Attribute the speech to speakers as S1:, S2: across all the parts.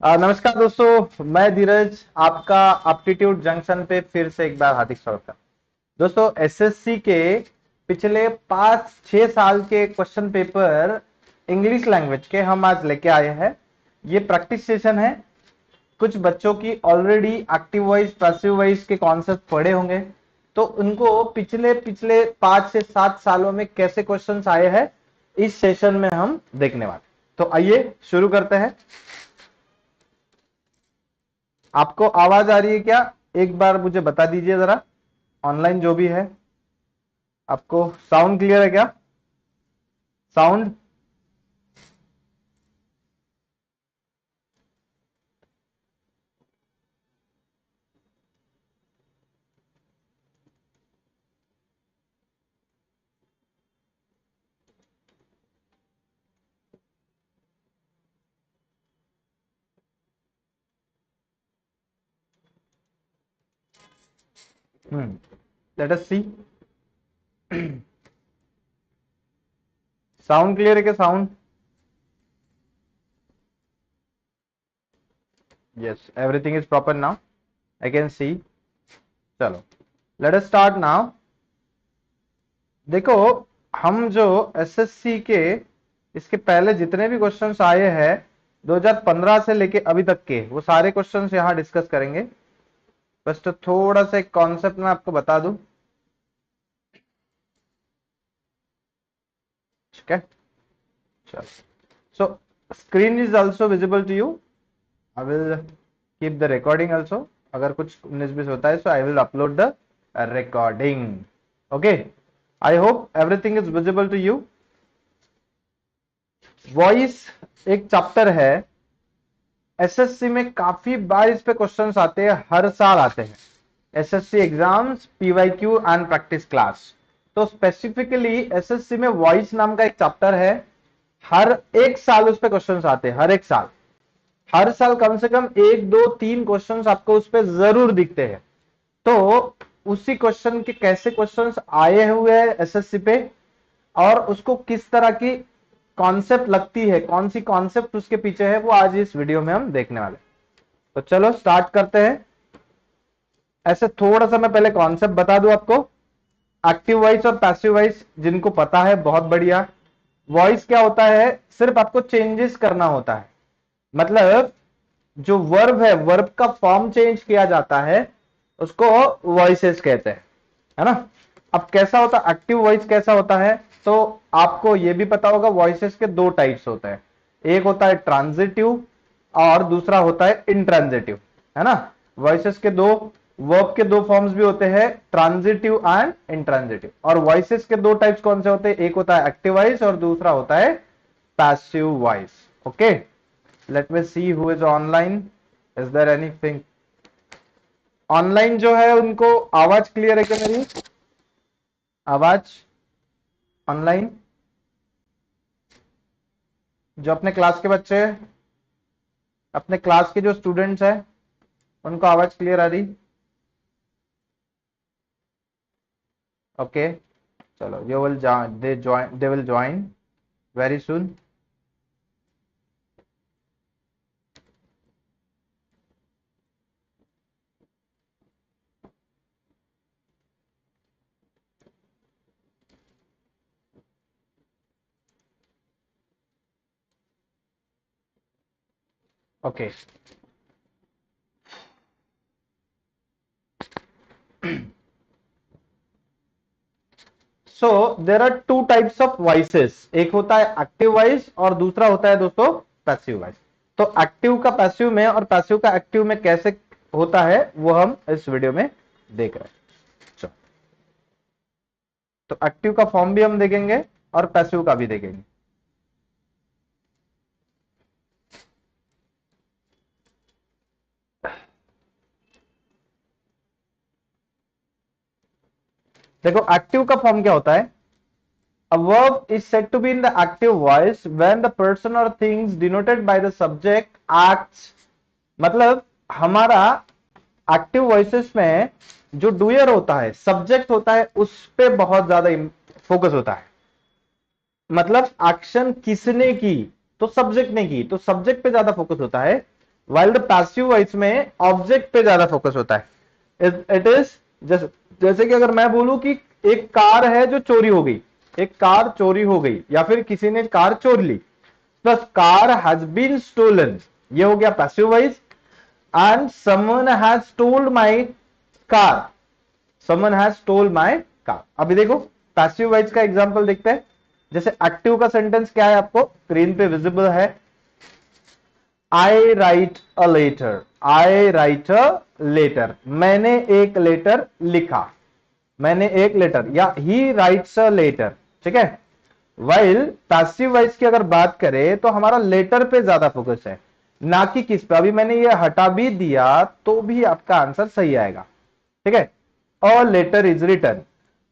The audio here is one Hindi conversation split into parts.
S1: नमस्कार दोस्तों, मैं धीरज आपका एप्टीट्यूड जंक्शन पे फिर से एक बार हार्दिक स्वागत है। दोस्तों, एसएससी के पिछले 5-6 साल के क्वेश्चन पेपर इंग्लिश लैंग्वेज के हम आज लेके आए हैं। ये प्रैक्टिस सेशन है। कुछ बच्चों की already active voice passive voice के कॉन्सेप्ट पढ़े होंगे, तो उनको पिछले पिछले 5 से 7 सालों में कैसे क्वेश्चंस आए हैं इस सेशन में हम देखने वाले। तो आइए शुरू करते हैं। आपको आवाज आ रही है क्या? एक बार मुझे बता दीजिए जरा, ऑनलाइन जो भी है। आपको साउंड क्लियर है क्या? साउंड लेट अस सी। साउंड क्लियर है क्या? Sound yes, everything is proper now, I can सी। चलो, लेट अस स्टार्ट नाउ। देखो, हम जो एसएससी के इसके पहले जितने भी क्वेश्चंस आए हैं 2015 से लेके अभी तक के, वो सारे क्वेश्चंस यहां डिस्कस करेंगे। बस तो थोड़ा सा एक कॉन्सेप्ट मैं आपको बता दूं। ठीक है, चलो। So screen is also visible to you. I will keep the recording also. अगर कुछ 19-20 होता है so I will upload the recording. Okay. I hope everything is visible to you. Voice एक चैप्टर है। एसएससी में काफी बार इस पे क्वेश्चंस आते हैं, हर साल आते हैं। SSC exams, PYQ and practice class. तो स्पेसिफिकली एसएससी में वॉइस नाम का एक चैप्टर है। हर एक साल उस पे क्वेश्चंस आते हैं, हर एक साल। हर साल कम से कम 1, 2, 3 क्वेश्चंस आपको उस पे जरूर दिखते हैं। तो उसी क्वेश्चन के कैसे क्वेश्चंस आए हुए हैं एसएससी पे और उसको किस तरह की कॉन्सेप्ट लगती है, कौन सी कॉन्सेप्ट उसके पीछे है, वो आज इस वीडियो में हम देखने वाले। तो चलो स्टार्ट करते हैं। ऐसे थोड़ा सा मैं पहले कॉन्सेप्ट बता दूं आपको। एक्टिव वॉइस और पैसिव वॉइस जिनको पता है बहुत बढ़िया। वॉइस क्या होता है? सिर्फ आपको चेंजेस करना होता है। मतलब जो वर्ब है, वर्ब का फॉर्म चेंज किया जाता है, उसको वॉइसेस कहते हैं, है ना। अब कैसा होता है एक्टिव वॉइस, कैसा होता है? तो आपको यह भी पता होगा वॉइसेस के दो टाइप्स होते हैं। एक होता है ट्रांजिटिव और दूसरा होता है इंट्रांजिटिव, है ना। वॉइसेस के दो, वर्ब के दो फॉर्म्स भी होते हैं, ट्रांजिटिव एंड इंट्रांजिटिव। और वॉइसेस के दो टाइप्स कौन से होते हैं? एक होता है एक्टिव वॉइस और दूसरा होता है passive voice. Okay, let me see who is online. Is there anything online जो है उनको आवाज क्लियर है क्या मेरी? आवाज ऑनलाइन जो अपने क्लास के बच्चे हैं, अपने क्लास के जो स्टूडेंट्स हैं, उनको आवाज क्लियर आ रही? ओके, चलो, you will they will join very soon. Okay, so there are two types of voices. एक होता है एक्टिव वॉइस और दूसरा होता है दोस्तों पैसिव वॉइस। तो एक्टिव का पैसिव में और पैसिव का एक्टिव में कैसे होता है वो हम इस वीडियो में देख रहे हैं। चलो, तो एक्टिव का फॉर्म भी हम देखेंगे और पैसिव का भी देखेंगे। देखो, एक्टिव का फॉर्म क्या होता है? A verb is said to be in the active voice when the person or things denoted by the subject acts। मतलब हमारा एक्टिव वॉइसेस में जो डूयर होता है, सब्जेक्ट होता है, उस पे बहुत ज्यादा फोकस होता है। मतलब एक्शन किसने की? तो सब्जेक्ट ने की, तो सब्जेक्ट पे ज्यादा फोकस होता है। वाइल द पैसिव वॉइस में ऑब्जेक्ट पे ज्यादा फोकस होता है। इट इज जैसे कि अगर मैं बोलूं कि एक कार है जो चोरी हो गई, एक कार चोरी हो गई या फिर किसी ने कार चोर ली, plus car has been stolen, ये हो गया passive voice. And someone has stoled my car, someone has stole my car. अभी देखो पैसिव वॉइस का एग्जांपल देखते हैं। जैसे एक्टिव का सेंटेंस क्या है, आपको स्क्रीन पे विजिबल है। I write a letter, I write a letter, मैंने एक लेटर लिखा, मैंने एक लेटर, या ही राइट्स अ लेटर, ठीक है। वाइल पैसिव वॉइस की अगर बात करें तो हमारा लेटर पे ज्यादा फोकस है, ना कि किस पे। अभी मैंने ये हटा भी दिया तो भी आपका आंसर सही आएगा, ठीक है। A letter is written.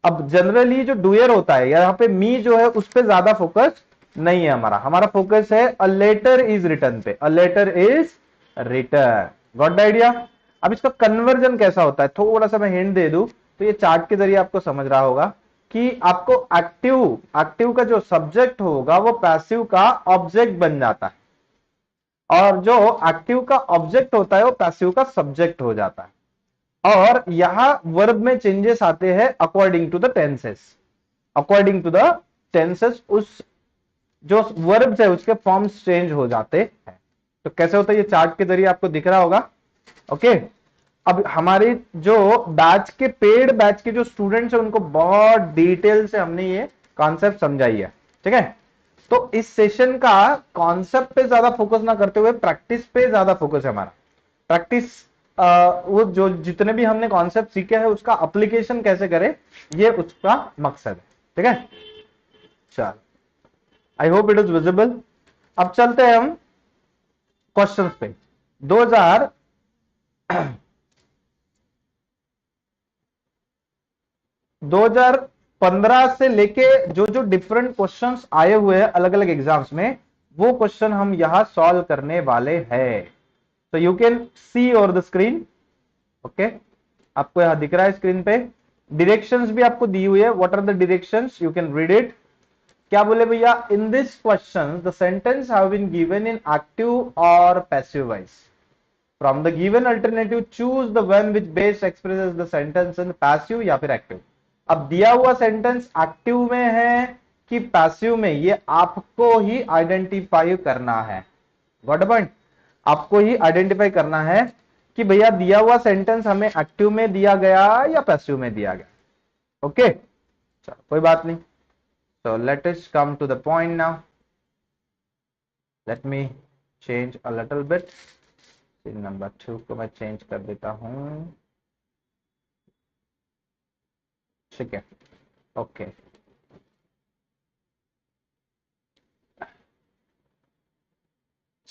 S1: अब जनरली जो डुअर होता है, यहां पे मी जो है उस पे ज्यादा फोकस नहीं है हमारा, हमारा फोकस है अ लेटर इज रिटन पे, a letter is written. Got the idea. अब इसका कन्वर्जन कैसा होता है, थोड़ा सा मैं हिंट दे दूं तो ये चार्ट के जरिए आपको समझ रहा होगा कि आपको एक्टिव एक्टिव का जो सब्जेक्ट होगा वो पैसिव का ऑब्जेक्ट बन जाता है, और जो एक्टिव का ऑब्जेक्ट होता है वो पैसिव का सब्जेक्ट हो जाता है। और यहां वर्ब में चेंजेस आते हैं according to the tenses, according to the tenses उस जो वर्ब्स है उसके फॉर्म्स चेंज हो जाते हैं। तो कैसे होता है, ये चार्ट के जरिए आपको दिख रहा होगा। ओके, अब हमारे जो बैच के पेड बैच के जो स्टूडेंट्स हैं उनको बहुत डिटेल से हमने ये कॉन्सेप्ट समझाई है, ठीक है। तो इस सेशन का कॉन्सेप्ट पे ज्यादा फोकस ना करते हुए प्रैक्टिस पे ज्यादा फोकस है हमारा। प्रैक्टिस, वो जो जितने भी हमने कॉन्सेप्ट सीखे हैं उसका एप्लीकेशन कैसे करें, ये उसका मकसद है, ठीक है। चल, आई होप इट इज विजिबल। अब चलते हैं हम क्वेश्चंस पे। 2000 2015 से लेके जो जो डिफरेंट क्वेश्चंस आए हुए हैं अलग अलग एग्जाम्स में, वो क्वेश्चन हम यहां सॉल्व करने वाले हैं। तो you can see over the screen. Okay, आपको यहां दिख रहा है स्क्रीन पे। डायरेक्शंस भी आपको दी हुई है, what are the directions, you can read it. क्या बोले भैया, in this question the sentence have been given in active और passive voice. From the given alternative choose the one which best expresses the sentence in passive या फिर एक्टिव। अब दिया हुआ सेंटेंस एक्टिव में है कि पैसिव में, ये आपको ही आइडेंटिफाई करना है। गॉट पॉइंट, आपको ही आइडेंटिफाई करना है कि भैया दिया हुआ सेंटेंस हमें एक्टिव में दिया गया या पैसिव में दिया गया। ओके, चलो कोई बात नहीं। So let us come to the point now. Let me change a little bit. Scene number 2 को मैं चेंज कर देता हूं, ठीक है। ओके,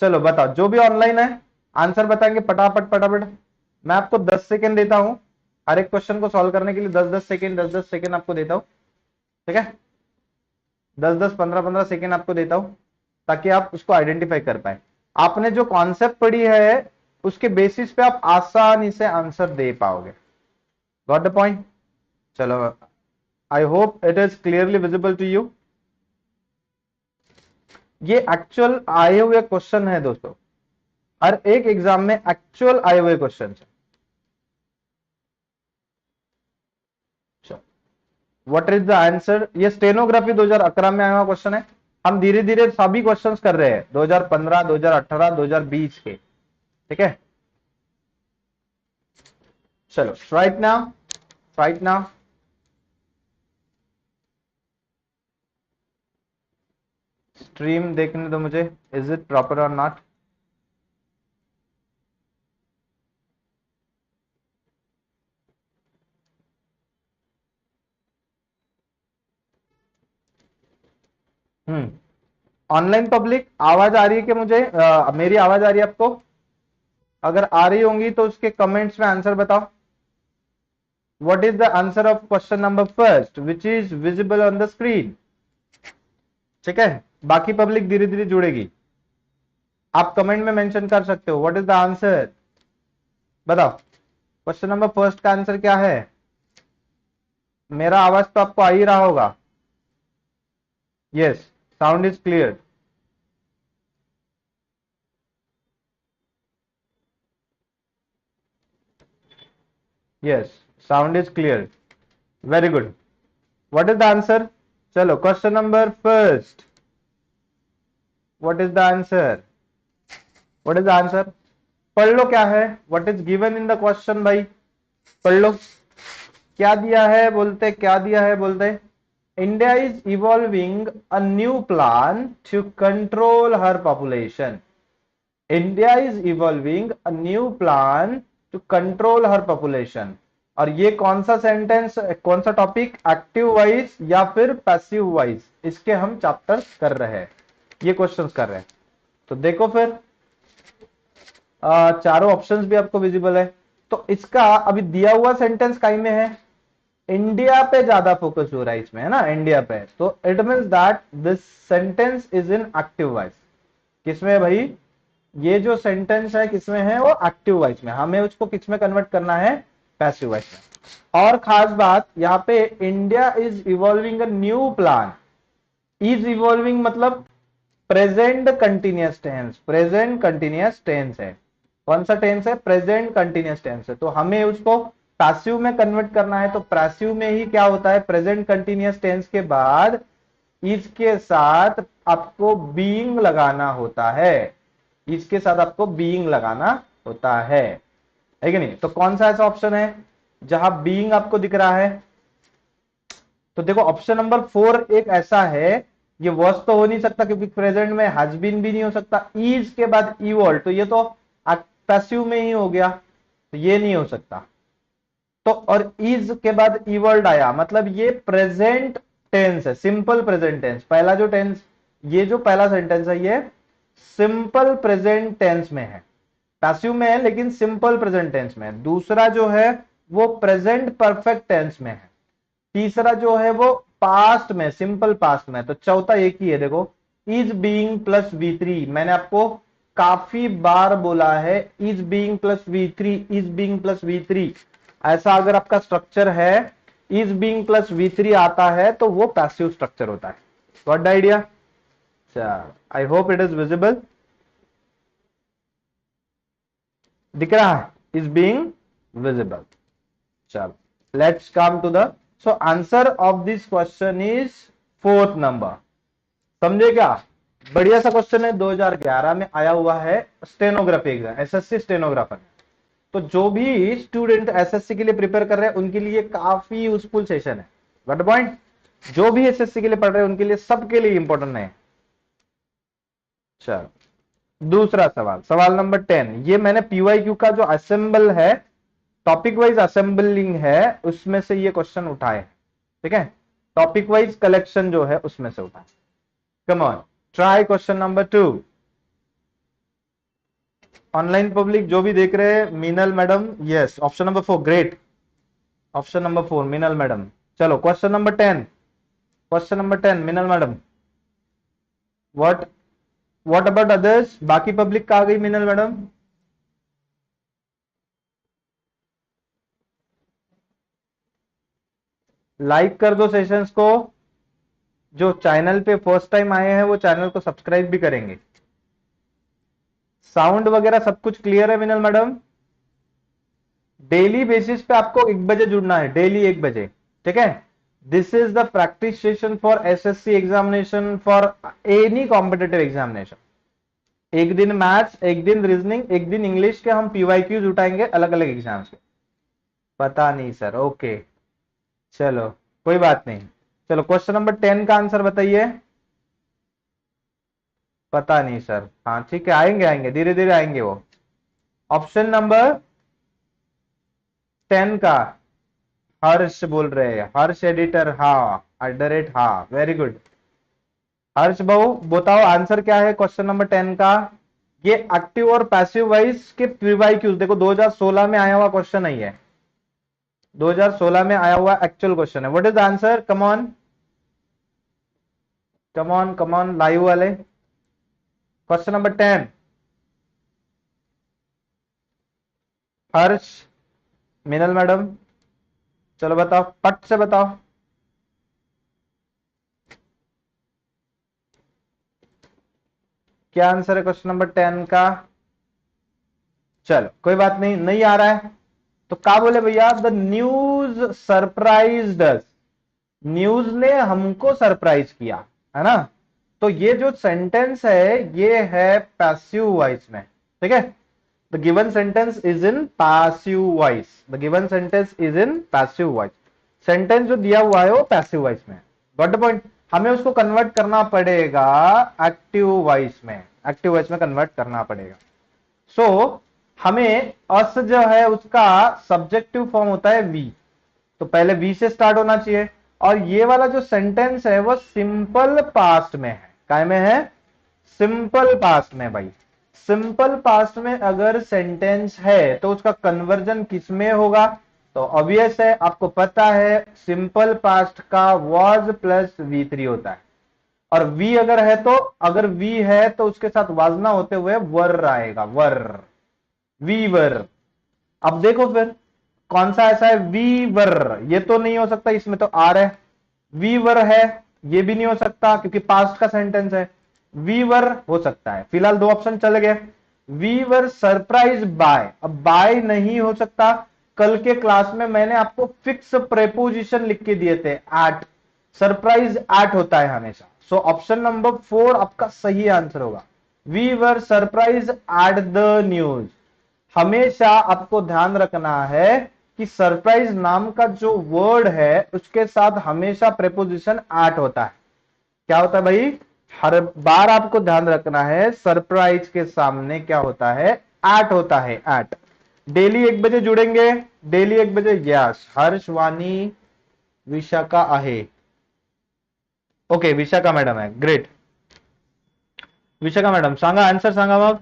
S1: चलो बताओ, जो भी ऑनलाइन है आंसर बताएंगे फटाफट फटाफट। मैं आपको 10 सेकेंड देता हूं हर एक क्वेश्चन को सॉल्व करने के लिए, 10-10 सेकेंड, 10-10 सेकेंड आपको देता हूं, ठीक है। 10-10, 15-15 सेकेंड आपको देता हूं ताकि आप उसको आइडेंटिफाई कर पाए। आपने जो कॉन्सेप्ट पढ़ी है उसके बेसिस पे आप आसानी से आंसर दे पाओगे। Got the point. चलो, I hope it is clearly visible to you. ये एक्चुअल आए हुए क्वेश्चन है दोस्तों, हर एक एग्जाम में एक्चुअल आए हुए क्वेश्चन है। व्हाट इज द आंसर, ये स्टेनोग्राफी 2011 में आया हुआ क्वेश्चन है। हम धीरे धीरे सभी क्वेश्चंस कर रहे हैं 2015, 2018, 2020 के, ठीक है। चलो, right now, right now stream देखने दो मुझे, इज इट प्रॉपर और नॉट। ऑनलाइन पब्लिक आवाज आ रही है कि मुझे, मेरी आवाज आ रही है आपको? अगर आ रही होंगी तो उसके कमेंट्स में आंसर बताओ। What is the answer of question number first which is visible on the screen, ठीक है। बाकी पब्लिक धीरे धीरे जुड़ेगी, आप कमेंट में मेंशन कर सकते हो व्हाट इज द आंसर। बताओ क्वेश्चन नंबर फर्स्ट का आंसर क्या है। मेरा आवाज तो आपको आ ही रहा होगा। Yes, sound is clear. Yes, sound is clear, very good. What is the answer? चलो question number first, what is the answer? What is the answer? पढ़ लो क्या है, what is given in the question भाई, पढ़ लो क्या दिया है। बोलते क्या दिया है, बोलते India is evolving a new plan to control her population. India is evolving a new plan to control her population. और ये कौन सा सेंटेंस, कौन सा टॉपिक, एक्टिव वॉइस या फिर पैसिव वॉइस, इसके हम चैप्टर कर रहे हैं, ये क्वेश्चंस कर रहे हैं। तो देखो फिर चारों ऑप्शंस भी आपको विजिबल है। तो इसका अभी दिया हुआ सेंटेंस काई में है, इंडिया पे ज्यादा फोकस हो रहा है इसमें, है ना, इंडिया पे। तो it means that this sentence is in active voice. किसमें है भाई, ये जो सेंटेंस है किसमें है, वो एक्टिव वॉइस में। हमें उसको किसमें कन्वर्ट करना है, पैसिव वॉइस में। और खास बात यहाँ पे, India is evolving a new plan. Is evolving मतलब present continuous tense, present continuous tense है। कौन सा टेंस है, प्रेजेंट कंटिन्यूअस टेंस है। तो हमें उसको पैसिव में कन्वर्ट करना है। तो पैसिव में ही क्या होता है, प्रेजेंट कंटिन्यूअस टेंस के बाद इसके साथ आपको बीइंग लगाना होता है, इसके साथ आपको बीइंग लगाना होता है कि नहीं। तो कौन सा ऐसा ऑप्शन है जहां बीइंग आपको दिख रहा है? तो देखो ऑप्शन नंबर 4 एक ऐसा है, ये वर्स तो हो नहीं सकता क्योंकि प्रेजेंट में हैज बीन भी नहीं हो सकता। इज के बाद इवॉल्व, तो ये तो पैसिव में ही हो गया, तो ये नहीं हो सकता। तो और इज के बाद इवॉल्व आया, मतलब ये प्रेजेंट टेंस है, सिंपल प्रेजेंट टेंस। पहला जो टेंस, ये जो पहला सेंटेंस है, ये सिंपल प्रेजेंट टेंस में है, पैसिव में है लेकिन सिंपल प्रेजेंट टेंस में है। दूसरा जो है वो प्रेजेंट परफेक्ट टेंस में है। तीसरा जो है वो पास्ट में, सिंपल पास्ट में। तो चौथा एक ही है, देखो इज बीइंग प्लस V3। मैंने आपको काफी बार बोला है, is being plus V3, is being plus V3। ऐसा अगर आपका स्ट्रक्चर है, इज बीइंग प्लस V3 आता है, तो वो पैसिव स्ट्रक्चर होता है। Got the idea? I hope it is visible, दिख रहा है, इज बीइंग विजिबल। चलो let's come to the, so answer of this question is fourth number. समझे क्या? बढ़िया सा क्वेश्चन है, 2011 में आया हुआ है, स्टेनोग्राफी एग्जाम, एसएससी स्टेनोग्राफर। तो जो भी स्टूडेंट एसएससी के लिए प्रिपेयर कर रहे हैं उनके लिए काफी यूजफुल सेशन है। Got point? जो भी एसएससी के लिए पढ़ रहे हैं उनके लिए, सबके लिए इंपॉर्टेंट है। चलो दूसरा सवाल, सवाल नंबर 10। ये मैंने पीवाईक्यू का जो असेंबल है, टॉपिक वाइज असेंबलिंग है, उसमें से ये क्वेश्चन उठाए, ठीक है, टॉपिक वाइज कलेक्शन जो है उसमें से उठाए। Come on, try question number 2। Online public जो भी देख रहे हैं, Meenal madam, yes, option number 4, great, option number 4 Meenal madam. चलो question number 10, question number 10 Meenal madam. What what about others, बाकी पब्लिक कहां गई मीनल मैडम? लाइक कर दो सेशंस को। जो चैनल पे फर्स्ट टाइम आए हैं वो चैनल को सब्सक्राइब भी करेंगे। साउंड वगैरह सब कुछ क्लियर है मिनल मैडम? डेली बेसिस पे आपको 1 बजे जुड़ना है, डेली 1 बजे, ठीक है। This is the practice session for SSC examination, for any competitive examination. एक दिन मैथ्स, एक दिन रीजनिंग, एक दिन इंग्लिश के हम पीवाईक्यूज उठाएंगे अलग अलग एग्जाम्स के। पता नहीं सर, ओके, चलो कोई बात नहीं। चलो क्वेश्चन नंबर 10 का आंसर बताइए। पता नहीं सर, हाँ ठीक है, आएंगे आएंगे, धीरे धीरे आएंगे वो। ऑप्शन नंबर 10 का हर्ष बोल रहे हैं, हर्ष एडिटर, हाँ @ हाँ, वेरी गुड। हर्ष भाऊ बताओ आंसर क्या है क्वेश्चन नंबर 10 का। ये एक्टिव और पैसिव वॉइस के पीवाईक्यूज, देखो 2016 में आया हुआ क्वेश्चन नहीं है, 2016 में आया हुआ एक्चुअल क्वेश्चन है। What is the answer? Come on come on come on, live वाले, क्वेश्चन नंबर 10। हर्ष, मिनल मैडम, चलो बताओ, पट से बताओ। क्या आंसर है क्वेश्चन नंबर 10 का? चलो कोई बात नहीं, नहीं आ रहा है तो क्या बोले भैया, the news surprised us, news ने हमको सरप्राइज किया, है ना। तो ये जो सेंटेंस है ये है पैसिव वॉइस में, ठीक है। The given sentence is in passive voice, the given sentence is in passive voice, sentence जो दिया हुआ है वो पैसिव वॉइस में, गॉट द पॉइंट। हमें उसको कन्वर्ट करना पड़ेगा एक्टिव वॉइस में, एक्टिव वॉइस में कन्वर्ट करना पड़ेगा। सो हमें अस जो है उसका सब्जेक्टिव फॉर्म होता है वी, तो पहले वी से स्टार्ट होना चाहिए। और ये वाला जो सेंटेंस है वो सिंपल पास्ट में है, काय में है, सिंपल पास्ट में भाई। सिंपल पास्ट में अगर सेंटेंस है तो उसका कन्वर्जन किस में होगा, तो ऑब्वियस है, आपको पता है सिंपल पास्ट का वॉज प्लस V3 होता है। और वी अगर है तो, अगर वी है तो उसके साथ वाजना होते हुए वर आएगा, वर, वीवर। अब देखो फिर कौन सा ऐसा है, वीवर, ये तो नहीं हो सकता, इसमें तो आर है। वीवर है, ये भी नहीं हो सकता क्योंकि पास्ट का सेंटेंस है। वीवर हो सकता है, फिलहाल दो ऑप्शन चल गए। वीवर सरप्राइज बाय, अब बाय नहीं हो सकता, कल के क्लास में मैंने आपको फिक्स प्रेपोजिशन लिख के दिए थे, एट, सरप्राइज एट होता है हमेशा। सो ऑप्शन नंबर 4 आपका सही आंसर होगा, we were surprise at the news. हमेशा आपको ध्यान रखना है कि सरप्राइज नाम का जो वर्ड है उसके साथ हमेशा प्रेपोजिशन एट होता है। क्या होता है भाई, हर बार आपको ध्यान रखना है सरप्राइज के सामने क्या होता है, एट होता है, एट। डेली 1 बजे जुड़ेंगे, डेली 1 बजे, यस, हर्ष, वाणी, विशाखा आहे, ओके, विशाखा मॅडम आहे, ग्रेट। विशाखा मॅडम सांगा, आंसर सांगा मग।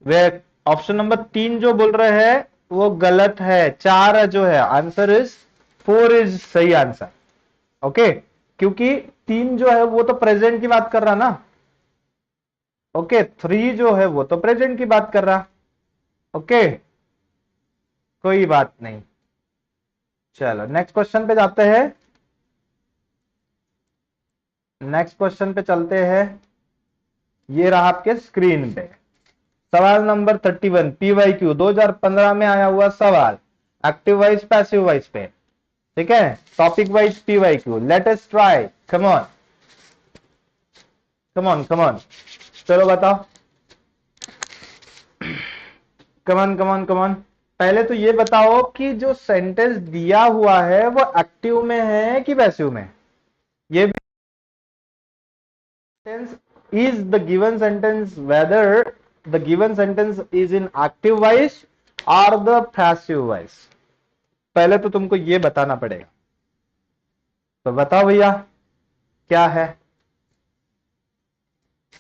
S1: वे ऑप्शन नंबर 3 जो बोल रहे हैं वो गलत है, 4 जो है आंसर इज 4 इज सही आंसर, ओके। क्योंकि 3 जो है वो तो प्रेजेंट की बात कर रहा ना, ओके। 3 जो है वो तो प्रेजेंट की बात कर रहा, ओके, कोई बात नहीं। चलो नेक्स्ट क्वेश्चन पे जाते हैं, नेक्स्ट क्वेश्चन पे चलते हैं। ये रहा आपके स्क्रीन पे सवाल नंबर 31, PYQ 2015 में आया हुआ सवाल, एक्टिव वॉइस पैसिव वॉइस पे, ठीक है, topic wise PYQ। Let us try, come on come on come on, चलो बताओ, कम on come on come on. पहले तो ये बताओ कि जो सेंटेंस दिया हुआ है वो एक्टिव में है कि पैसिव में, ये भी is the given sentence whether the given sentence is in active voice or the passive voice, पहले तो तुमको ये बताना पड़ेगा। तो बताओ भैया क्या है,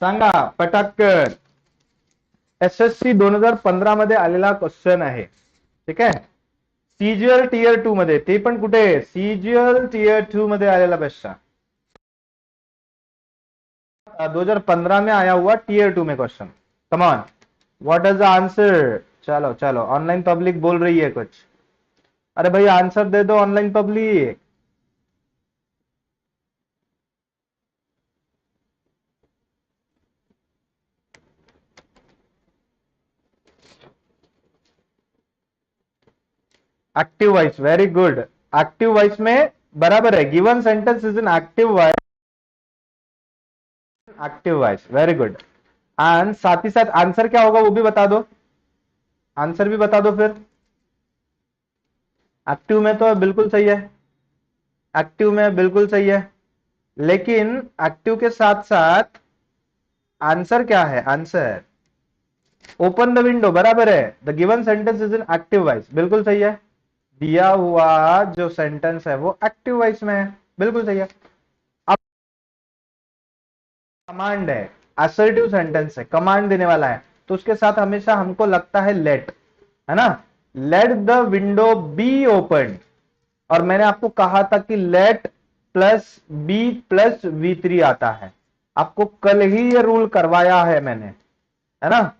S1: सांगा पटाक्कन। SSC 2015 मध्ये आलेला क्वेश्चन आहे, ठीक आहे, सीजीएल टियर 2 मध्ये, ते पण कुठे, सीजीएल टियर 2 मध्ये आलेला प्रश्न, 2015 में आया हुआ टियर 2 में question. Come on, what is the answer. चलो चलो, ऑनलाइन पब्लिक बोल रही है कुछ, अरे भाई आंसर दे दो online public. Active voice, very good, active voice में बराबर है, given sentence is in active voice, active voice, very good. And साथ ही साथ आंसर क्या होगा वो भी बता दो, आंसर भी बता दो फिर। एक्टिव में तो बिल्कुल सही है, एक्टिव में बिल्कुल सही है, लेकिन एक्टिव के साथ साथ आंसर क्या है, आंसर ओपन द विंडो, बराबर है, the given sentence is in active voice, बिल्कुल सही है, दिया हुआ जो सेंटेंस है वो एक्टिव वॉइस में है, बिल्कुल सही है। अब कमांड है, असर्टिव सेंटेंस है, कमांड देने वाला है, तो उसके साथ हमेशा हमको लगता है लेट, है ना, let the window be open. और मैंने आपको कहा था कि late plus B plus V3 आता है, आपको कल ही ये रूल करवाया है मैंने, है ना,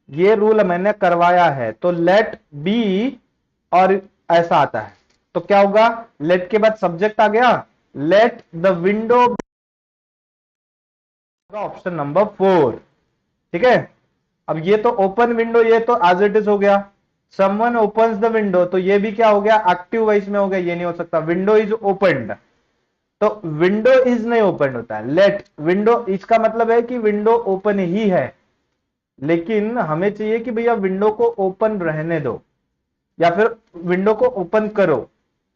S1: ये रूल मैंने करवाया है। तो लेट बी और ऐसा आता है, तो क्या होगा, लेट के बाद सब्जेक्ट आ गया, let the window, option number 4, ठीक है। अब ये तो ओपन विंडो, ये तो एज इट इज हो गया, समवन ओपन्स द विंडो, तो ये भी क्या हो गया, एक्टिव वॉइस में हो गया, ये नहीं हो सकता। विंडो इज ओपन्ड, तो विंडो इज नहीं ओपन होता है। लेट विंडो, इसका मतलब है कि विंडो ओपन ही है, लेकिन हमें चाहिए कि भैया विंडो को ओपन रहने दो या फिर विंडो को ओपन करो,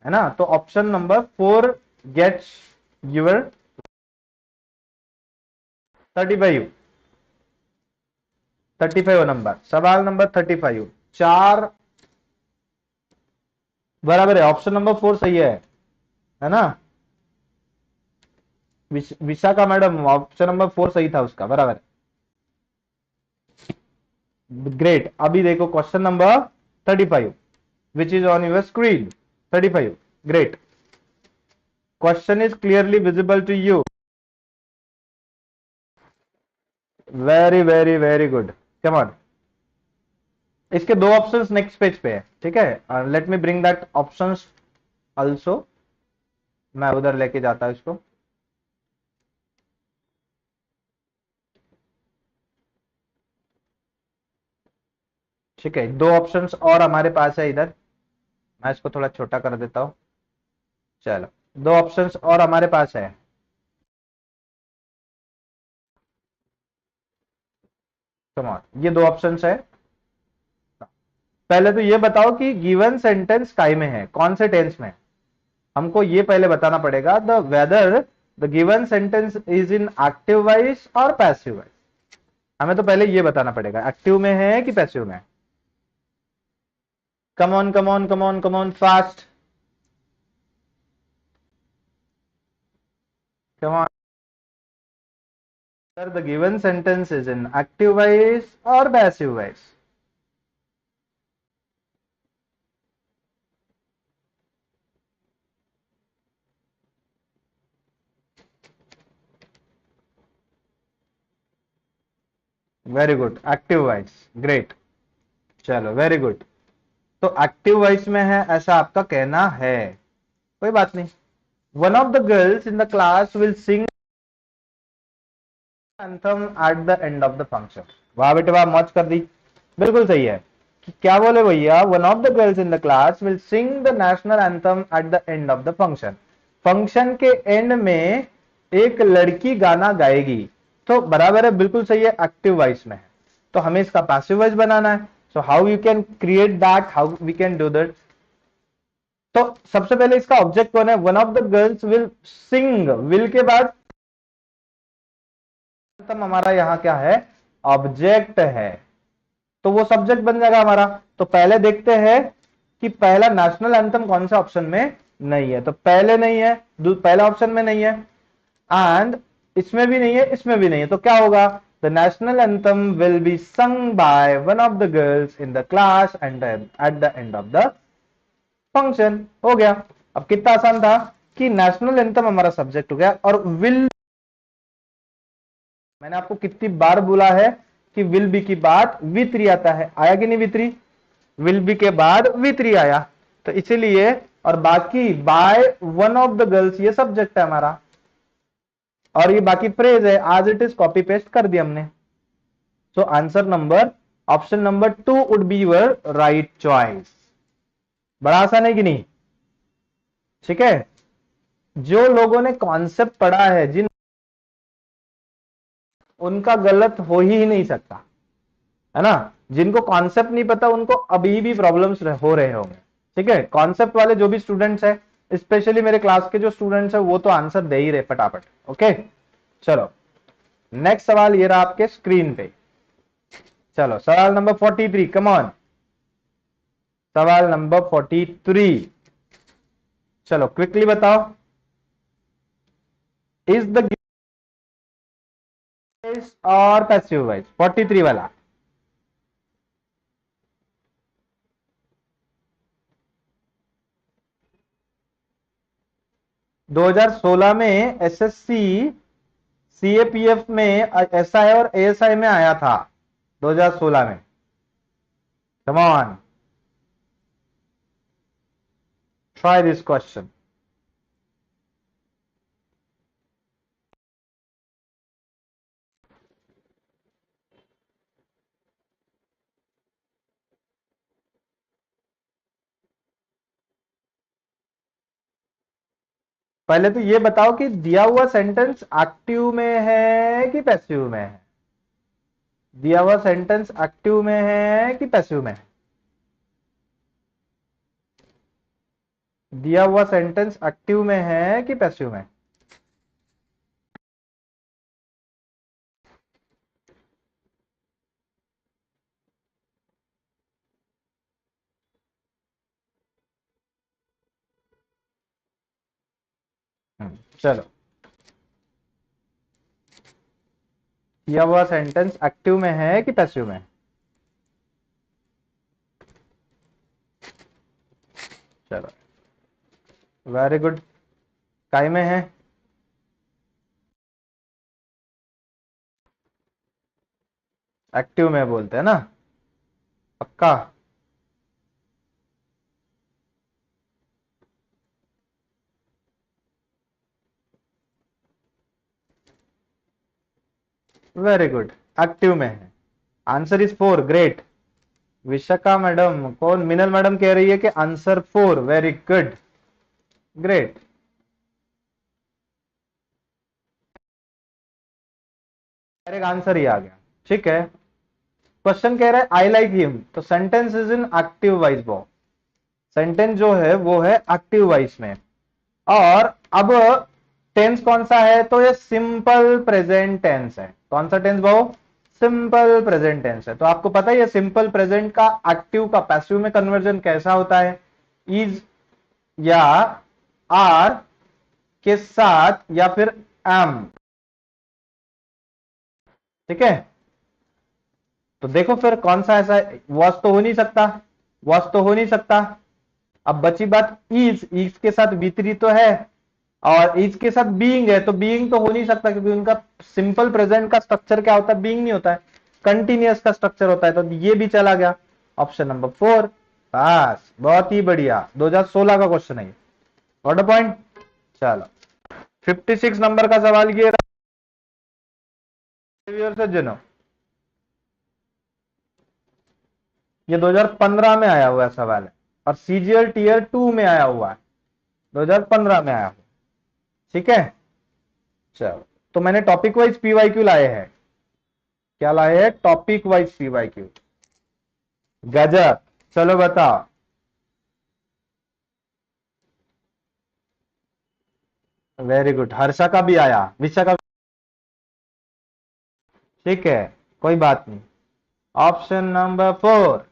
S1: है ना। तो option number 4 gets your 35, 35 number, सवाल नंबर 35, 4 बराबर है, ऑप्शन नंबर 4 सही है ना। विशाखा मैडम, ऑप्शन नंबर 4 सही था उसका, बराबर। ग्रेट। अभी देखो question number 35 which is on your screen. 35, great. Question is clearly visible to you. Very very very good, come on. इसके दो ऑप्शंस नेक्स्ट पेज पे है, ठीक है। Let me bring that options also, मैं उधर लेके जाता हूं इसको। ठीक है, दो ऑप्शंस और हमारे पास है इधर, मैं इसको थोड़ा छोटा कर देता हूं। चलो, दो ऑप्शंस और हमारे पास है। कम ऑन, ये दो ऑप्शंस है। पहले तो ये बताओ कि गिवन सेंटेंस काय में है, कौन से टेंस में। हमको ये पहले बताना पड़ेगा the whether the given sentence is in active voice और पैसिव वॉइस। हमें तो पहले ये बताना पड़ेगा एक्टिव में है कि पैसिव में है। Come on come on come on come on, fast, come on sir. The given sentence is in active voice और passive voice. Very good, active voice, great. चलो वेरी गुड, तो एक्टिव वॉइस में है ऐसा आपका कहना है, कोई बात नहीं। One of the girls in the class will sing anthem at the end of the function. वाह बेटे वाह, मौज कर दी, बिल्कुल सही है। कि क्या बोले भैया, one of the girls in the class will Singh the national anthem at the end of the function. Function के एंड में एक लड़की गाना गाएगी, तो बराबर है, बिल्कुल सही है, एक्टिव वॉइस में है। तो हमें इसका पैसिव वॉइस बनाना है। So how you can create that, how we can do that. तो सबसे पहले इसका ऑब्जेक्ट कौन है, one of the girls will sing, will के बाद हमारा यहां क्या है, ऑब्जेक्ट है, तो वो सब्जेक्ट बन जाएगा हमारा। तो पहले देखते हैं कि पहला नेशनल एंथम कौन सा ऑप्शन में नहीं है, तो पहले नहीं है, पहला ऑप्शन में नहीं है, एंड इसमें भी नहीं है, इसमें भी नहीं है, तो क्या होगा, the national anthem will be sung by one of the girls in the class and eight the end of the function. हो गया। अब कितना आसान था कि नेशनल एंथम हमारा सब्जेक्ट हो गया, और विल, मैंने आपको कितनी बार बोला है कि विल बी की बाद वी3 आता है, आया कि नहीं वी3, विल बी के बाद वी3 आया, तो इसीलिए, और बाकी by one of the girls ये सब्जेक्ट है हमारा, और ये बाकी फ्रेज है, आज इट इज कॉपी पेस्ट कर दिया हमने। So answer number, option number 2 would be your right choice. बड़ा आसान है कि नहीं, ठीक है। जो लोगों ने कॉन्सेप्ट पढ़ा है, जिन, उनका गलत हो ही नहीं सकता, है ना। जिनको कॉन्सेप्ट नहीं पता उनको अभी भी प्रॉब्लम्स हो रहे होंगे, ठीक है। कॉन्सेप्ट वाले जो भी स्टूडेंट्स हैं, स्पेशली मेरे क्लास के जो स्टूडेंट्स हैं, वो तो आंसर दे ही रहे फटाफट। ओके, चलो नेक्स्ट सवाल ये रहा आपके स्क्रीन पे। चलो सवाल नंबर 43, कम ऑन, सवाल नंबर 43, चलो क्विकली बताओ। इज द और पैसिव वॉइस, 43 वाला। 2016 में एसएससी सीएपीएफ में एसआई और एएसआई में आया था, 2016 में। कम ऑन, ट्राई दिस क्वेश्चन। पहले तो ये बताओ कि दिया हुआ सेंटेंस एक्टिव में है कि पैसिव में है। दिया हुआ सेंटेंस एक्टिव में है कि पैसिव में है। दिया हुआ सेंटेंस एक्टिव में है कि पैसिव में है। चलो, दिया हुआ सेंटेंस एक्टिव में है कि पैसिव में है। चलो, वेरी गुड। काय में है? एक्टिव में बोलते हैं ना, पक्का? वेरी गुड, एक्टिव में है। Answer is 4, great. Vishakha madam, कौन? मिनल मैडम कह रही है कि answer 4, very good, great. Direct answer ही आ गया, ठीक है। क्वेश्चन कह रहा है आई लाइक हिम, तो sentence is in active voice. वो सेंटेंस जो है वो है एक्टिव वॉइस में। और अब टेंस कौन सा है? तो ये सिंपल प्रेजेंट टेंस है। कौन सा टेंस भाव? सिंपल प्रेजेंट टेंस है। तो आपको पता है ये सिंपल प्रेजेंट का एक्टिव का पैसिव में कन्वर्जन कैसा होता है? इज या आर के साथ या फिर एम, ठीक है। तो देखो फिर कौन सा ऐसा, वॉज तो हो नहीं सकता, वॉज तो हो नहीं सकता। अब बची बात इज, इज के साथ बीतरी तो है और इज के साथ बीइंग है, तो बीइंग तो हो नहीं सकता क्योंकि उनका सिंपल प्रेजेंट का स्ट्रक्चर क्या होता है? बीइंग नहीं होता है, कंटिन्यूअस का स्ट्रक्चर होता है। तो ये भी चला गया, ऑप्शन नंबर 4। बस, बहुत ही बढ़िया, 2016 का क्वेश्चन है। What a point. चलो, 56 नंबर का सवाल ये सज्जनों, ये 2015 में आया हुआ सवाल है और सीजीएल टीयर 2 में आया हुआ है, 2015 में आया हुआ, ठीक है। चलो, तो मैंने टॉपिक वाइज पीवाईक्यू लाए हैं। क्या लाए हैं? Topic wise PYQ. गजब, चलो बताओ। वेरी गुड, हर्षा का भी आया, विशा का, ठीक है, कोई बात नहीं। Option number 4।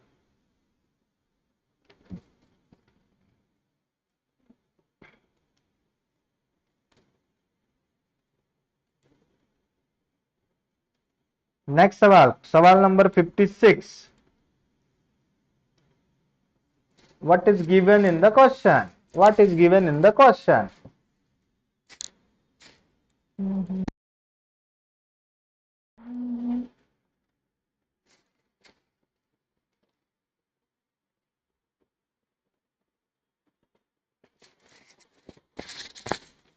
S1: नेक्स्ट सवाल, सवाल number 56। What is given in the question? What is given in the question?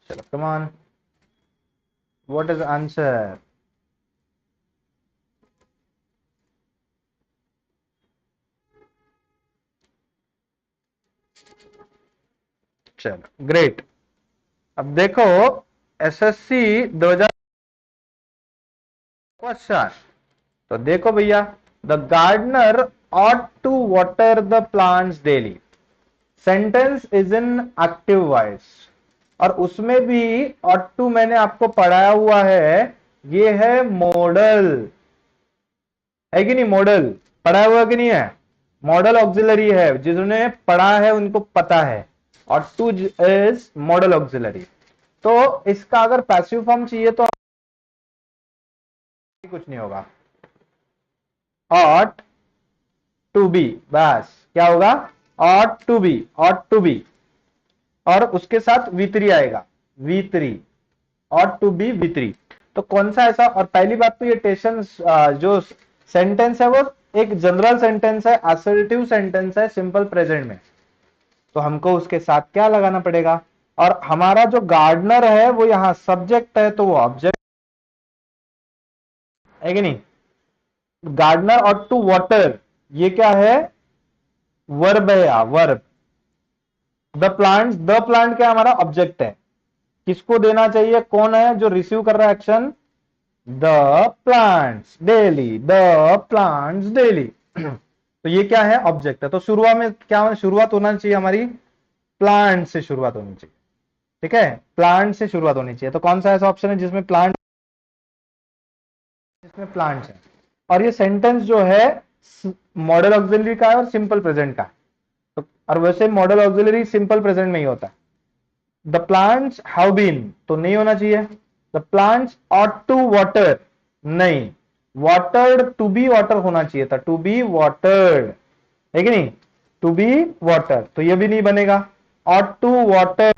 S1: चलो, come on. What is the answer? चलो, ग्रेट। अब देखो, एसएससी 2000 क्वेश्चन, तो देखो भैया, the gardener ought to water the plants daily, sentence is in active voice, और उसमें भी ought to मैंने आपको पढ़ाया हुआ है, ये है मॉडल, है कि नहीं? मॉडल पढ़ाया हुआ कि नहीं है? मॉडल ऑक्सिलरी है, जिन्होंने पढ़ा है उनको पता है, और टू इज मॉडल ऑक्सिलरी। तो इसका अगर पैसिव फॉर्म चाहिए तो कुछ नहीं होगा, ought टू बी, बस क्या होगा? ought to be, ought to be, और उसके साथ V3 आएगा, V3, ought to B V3। तो कौन सा ऐसा, और पहली बात तो ये टेंशन जो सेंटेंस है वो एक जनरल सेंटेंस है, असर्टिव सेंटेंस है सिंपल प्रेजेंट में, तो हमको उसके साथ क्या लगाना पड़ेगा? और हमारा जो गार्डनर है वो यहां सब्जेक्ट है, तो वो ऑब्जेक्ट है कि नहीं? गार्डनर और टू वाटर, ये क्या है? वर्ब है, या वर्ब। द प्लांट क्या हमारा ऑब्जेक्ट है, किसको देना चाहिए, कौन है जो रिसीव कर रहा है action, the plants daily, the plants daily. तो ये क्या है, ऑब्जेक्ट है। तो शुरुआत में क्या, शुरुआत होना चाहिए हमारी प्लांट से शुरुआत होनी चाहिए, ठीक है, प्लांट से शुरुआत होनी चाहिए। तो कौन सा ऐसा ऑप्शन है जिसमें प्लांट, जिसमें प्लांट्स है। और ये सेंटेंस जो है मॉडल ऑक्सिलरी का है और सिंपल प्रेजेंट का है। तो और वैसे मॉडल ऑक्सिलरी सिंपल प्रेजेंट में ही होता है। द प्लांट्स हैव बीन तो नहीं होना चाहिए, the plants ought to water, नहीं, वाटर्ड, टू बी वाटर होना चाहिए था, टू बी वाटर्ड, है कि नहीं, टू बी वाटर, तो ये भी नहीं बनेगा, ought to water.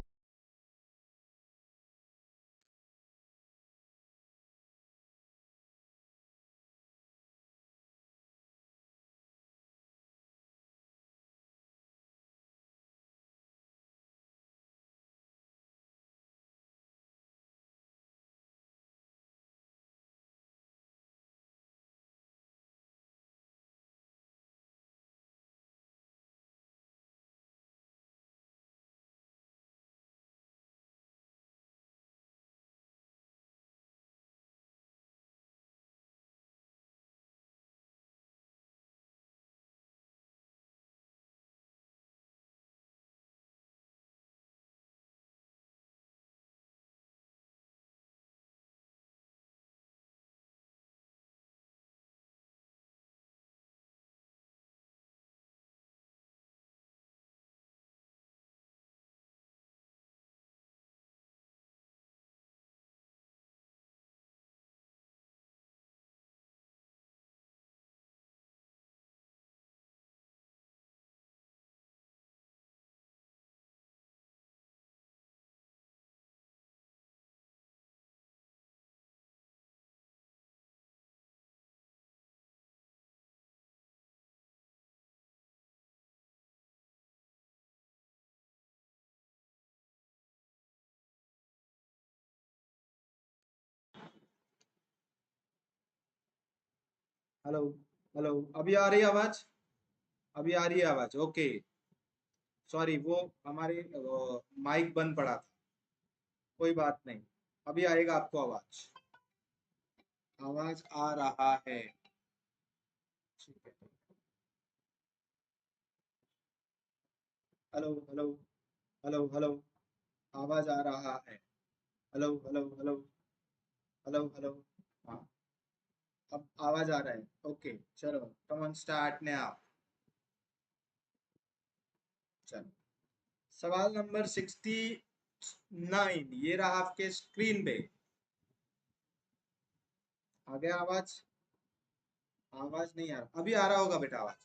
S2: Hello. Hello, अभी आ रही है आवाज? अभी आ रही है आवाज? ओके। सॉरी, वो हमारे माइक बंद पड़ा था। कोई बात नहीं, अभी आएगा आपको आवाज। आवाज आ रहा है। ठीक है। Hello hello. Hello hello. आवाज आ रहा है। Hello hello hello. Hello hello. हाँ, अब आवाज आ रहा है। ओके, चलो, कम ऑन स्टार्ट नाउ। चलो, सवाल नंबर 69 ये रहा आपके स्क्रीन पे। आ गया आवाज? आवाज नहीं आ रहा, अभी आ रहा होगा बेटा आवाज।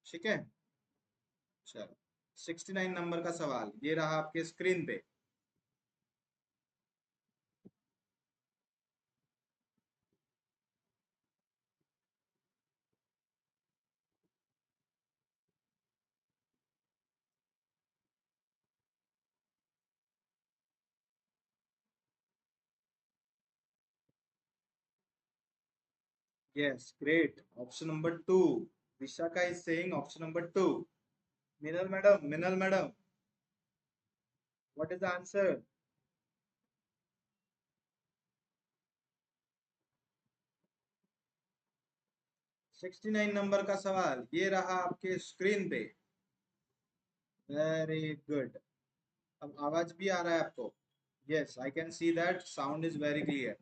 S2: ठीक है, चलो, 69 नंबर का सवाल ये रहा आपके स्क्रीन पे। Yes, great. Option number two. Vishaka is saying option number two. Minal madam, what is the answer? 69 number का सवाल ये रहा आपके स्क्रीन पे। Very good. अब आवाज भी आ रहा है आपको? Yes, I can see that sound is very clear.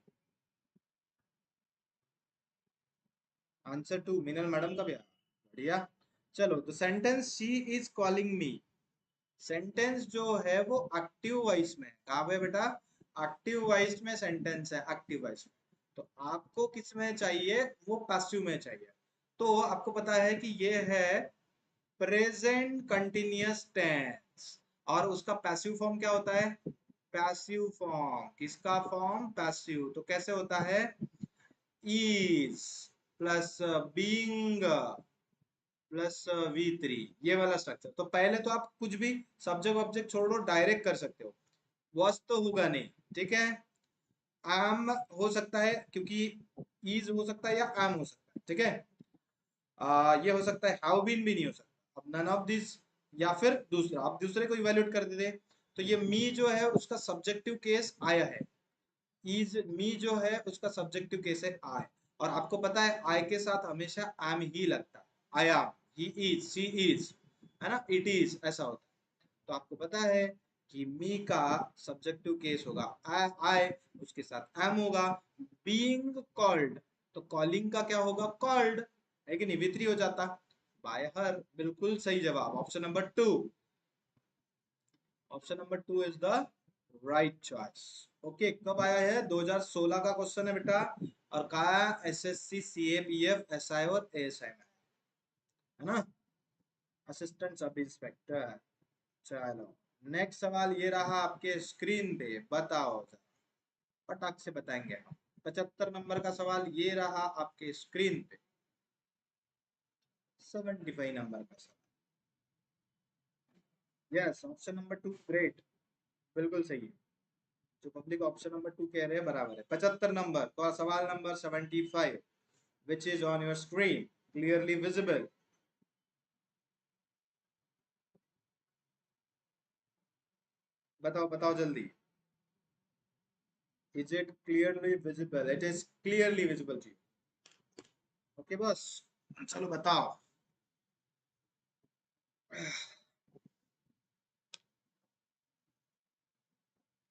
S2: Answer two Minal madam का भी आ रहा। बढ़िया। चलो, the sentence she is calling me, sentence जो है वो एक्टिव वॉइस में है। कहाँ पे बेटा? एक्टिव वॉइस में सेंटेंस है, एक्टिव वॉइस में। तो आपको किस में चाहिए? वो पैसिव में चाहिए। तो आपको पता है कि ये है प्रेजेंट कंटिन्यूअस टेंस, और उसका पैसिव फॉर्म क्या होता है? Passive form. किसका फॉर्म? पैसिव। तो कैसे होता है? Is plus being plus V3, ये वाला स्ट्रक्चर। तो पहले तो आप कुछ भी सब्जेक्ट ऑब्जेक्ट छोड़ दो, डायरेक्ट कर सकते हो। वॉज तो होगा नहीं, ठीक है। आम हो सकता है, क्योंकि इज हो सकता है या आम हो सकता है, ठीक है। ये हो सकता है, हाउ बीन भी नहीं हो सकता। अब नन ऑफ दिस या फिर दूसरा, आप दूसरे को इवेल्युएट कर देते। तो ये मी जो है उसका सब्जेक्टिव केस आया है, इज मी जो है उसका सब्जेक्टिव केस है आई। और आपको पता है आई के साथ हमेशा एम ही लगता है, I am, he is, she is, है ना, इट इज, ऐसा होता है। तो आपको पता है कि मी का सब्जेक्टिव केस होगा आई, उसके साथ एम होगा। बीइंग कॉल्ड, तो कॉलिंग का क्या होगा, कॉल्ड, है कि नहीं, वित्री हो जाता बाय हर। बिल्कुल सही जवाब, option number to. Option number two is the right choice. Okay, कब आया है, 2016 का क्वेश्चन है बेटा, और कहा एसएससी सीएपीएफ एसआई और एएसआई में, है ना, असिस्टेंट सब इंस्पेक्टर। चलो, नेक्स्ट सवाल ये रहा आपके स्क्रीन पे, बताओ जरा, फटाक से बताएंगे हम। 75 नंबर का सवाल ये रहा आपके स्क्रीन पे। 75 नंबर का सवाल, yes, option number to, great, बिल्कुल सही है। जो पब्लिक ऑप्शन नंबर टू कह रहे हैं बराबर है। 75 नंबर तो सवाल number 75, which is on your screen, clearly visible. बताओ बताओ जल्दी, is it clearly visible, it is clearly visible जी। ओके बस, चलो बताओ।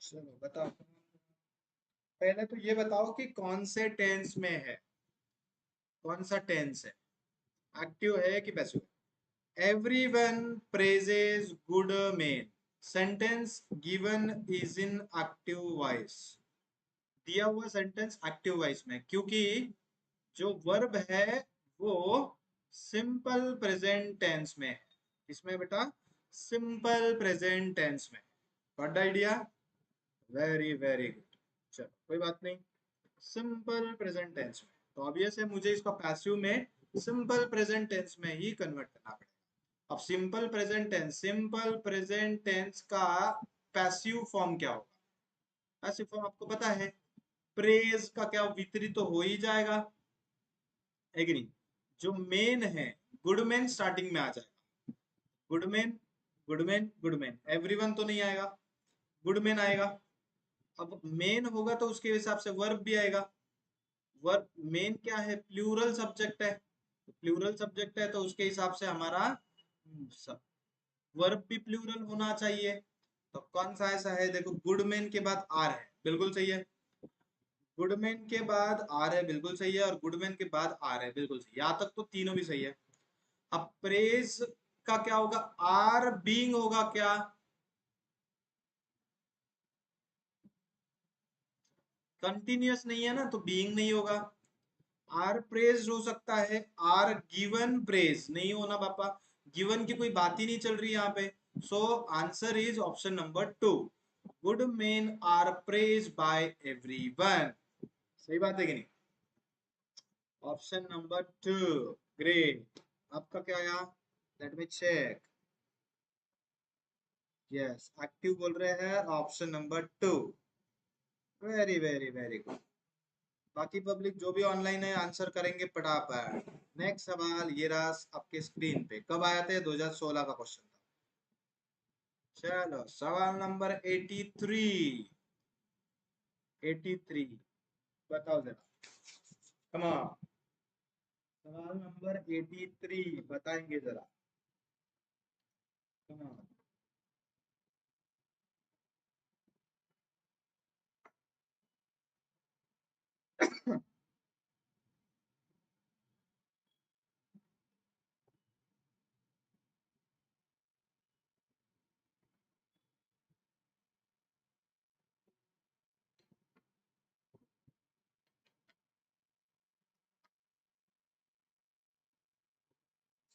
S2: चलो बताओ, पहले तो ये बताओ कि कौन से टेंस में है, कौन सा टेंस है, एक्टिव है कि passive. Everyone praises good man, sentence given is in active voice. दिया हुआ सेंटेंस एक्टिव वॉइस में, क्योंकि जो वर्ब है वो सिंपल प्रेजेंट टेंस में है। इसमें बेटा सिंपल प्रेजेंट टेंस में। Got idea, very very good. चलो कोई बात नहीं, सिंपल प्रेजेंट टेंस में, तो ऑब्वियस है मुझे इसको पैसिव में सिंपल प्रेजेंट टेंस में ही कन्वर्ट करना पड़ेगा। अब सिंपल प्रेजेंट टेंस का पैसिव फॉर्म क्या होगा, पैसिव फॉर्म आपको पता है, प्रेज का क्या, वितरित तो हो ही जाएगा, है कि नहीं। जो मेन है, गुडमैन स्टार्टिंग में आ जाएगा, गुडमैन, गुडमैन, गुडमैन, एवरीवन तो नहीं आएगा, गुडमैन आएगा। अब मेन होगा तो उसके हिसाब से वर्ब भी आएगा। वर्ब, मेन क्या है, प्लूरल सब्जेक्ट है, प्लूरल सब्जेक्ट है तो उसके हिसाब से हमारा वर्ब भी प्लूरल होना चाहिए। तो कौन सा ऐसा है, देखो गुडमैन के बाद आर है, बिल्कुल सही है, गुडमैन के बाद आर है, बिल्कुल सही है, और गुडमैन के बाद आर है, बिल्कुल सही, यहाँ तक तो तीनों भी सही है। अब प्रेज का क्या होगा, आर बीइंग होगा क्या, कंटिन्यूअस नहीं है ना, तो बीइंग नहीं होगा। आर प्रेज हो सकता है, आर गिवन प्रेज नहीं होना पापा, गिवन की कोई बात ही नहीं चल रही यहाँ पे। So answer is option number two, good men are praised by everyone. सही बात है कि नहीं, ऑप्शन नंबर टू, ग्रेट। आपका क्या आया, let me check, yes, active बोल रहे हैं, option number two, very very very good. बाकी पब्लिक जो भी ऑनलाइन है आंसर करेंगे फटाफट। नेक्स्ट सवाल ये रहा आपके स्क्रीन पे, कब आया था, 2016 का क्वेश्चन था। चलो सवाल नंबर 83, 83, बताओ जरा, कम ऑन, सवाल नंबर 83 बताएंगे जरा, कम ऑन।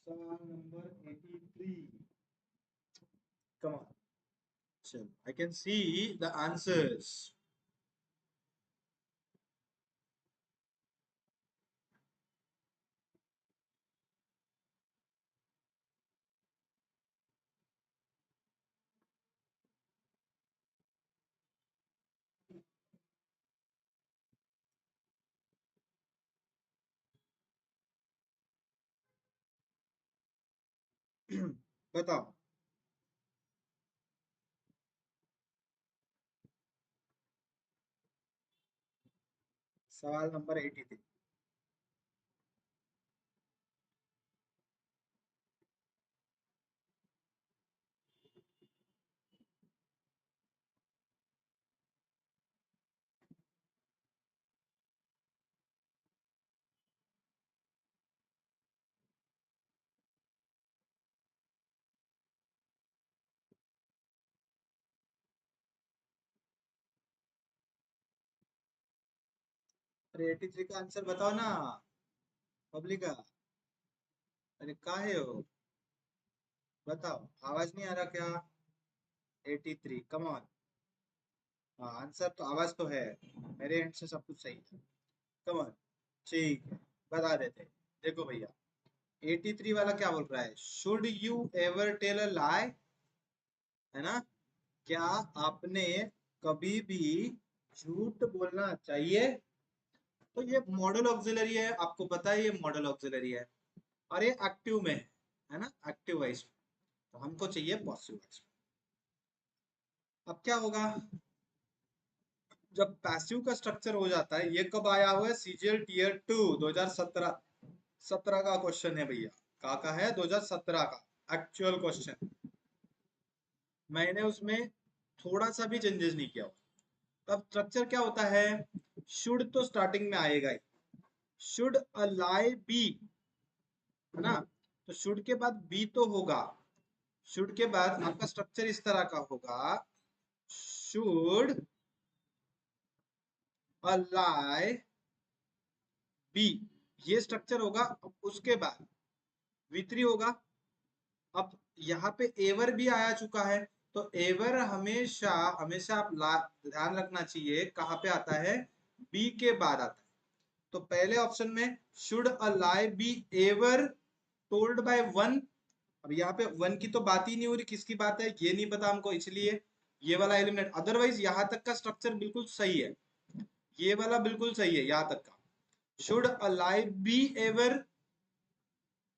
S2: सवाल नंबर 83, कम ऑन, चलो आई कैन सी द आंसर्स। बताओ, सवाल नंबर 83। अरे 83 का आंसर बताओ ना पब्लिका। अरे काहे हो, बताओ, आवाज नहीं आ रहा क्या? 83, कम ऑन। हाँ, आंसर तो, आवाज तो है, मेरे एंड से सब कुछ सही है। कम ऑन, ठीक है, बता देते। देखो भैया, 83 वाला क्या बोल रहा है, should you ever tell a lie, है ना? क्या आपने कभी भी झूठ बोलना चाहिए? तो ये मॉडल ऑक्सिलरी है, आपको पता है ये मॉडल ऑक्सिलरी है, और ये एक्टिव में है ना, एक्टिव वॉइस। तो हमको चाहिए पॉसिव वॉइस। अब क्या होगा जब पैसिव का स्ट्रक्चर हो जाता है? ये कब आया हुआ है? सीजीएल टीयर 2 2017, 17 का क्वेश्चन है भैया। का है 2017 का एक्चुअल क्वेश्चन। मैंने उसमें थोड़ा सा भी चेंजेस नहीं किया। तब स्ट्रक्चर क्या होता है? शुड तो स्टार्टिंग में आएगा ही, शुड अलाई बी, है ना? तो शुड के बाद बी तो होगा। शुड के बाद आपका स्ट्रक्चर इस तरह का होगा, शुड अलाई बी, ये स्ट्रक्चर होगा। अब उसके बाद V3 होगा। अब यहाँ पे एवर भी आया चुका है, तो एवर हमेशा हमेशा आप ध्यान रखना चाहिए कहाँ पे आता है, बी के बाद आता है। तो पहले ऑप्शन में should a lie be ever told by one. अब यहाँ पे वन की तो बात ही नहीं हो रही, किसकी बात है ये नहीं पता हमको, इसलिए ये वाला एलिमिनेट। अदरवाइज यहाँ तक का स्ट्रक्चर बिल्कुल सही है, ये वाला बिल्कुल सही है यहाँ तक का। Should a lie be ever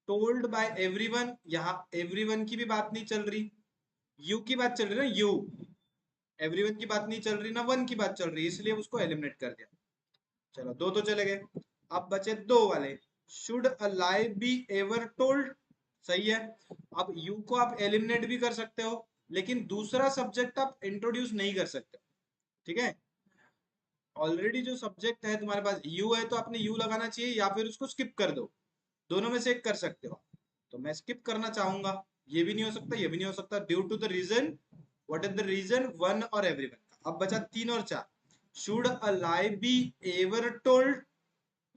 S2: told by everyone, यहाँ एवरीवन की भी बात नहीं चल रही, यू की बात चल रही ना, यू, एवरीवन की बात नहीं चल रही ना, वन की बात चल रही, इसलिए उसको एलिमिनेट कर दिया। चलो दो तो चले गए, अब बचे दो वाले। Should a lie be ever told, सही है। अब यू को आप एलिमिनेट भी कर सकते हो, लेकिन दूसरा सब्जेक्ट आप इंट्रोड्यूस नहीं कर सकते, ठीक है? ऑलरेडी जो सब्जेक्ट है तुम्हारे पास यू है, तो आपने यू लगाना चाहिए, या फिर उसको स्किप कर दो, दोनों में से एक कर सकते हो। तो मैं स्किप करना चाहूंगा, ये भी नहीं हो सकता, ये भी नहीं हो सकता, due to the reason, what is the reason, one और एवरीवन का। अब बचा तीन और चार, should a lie be ever told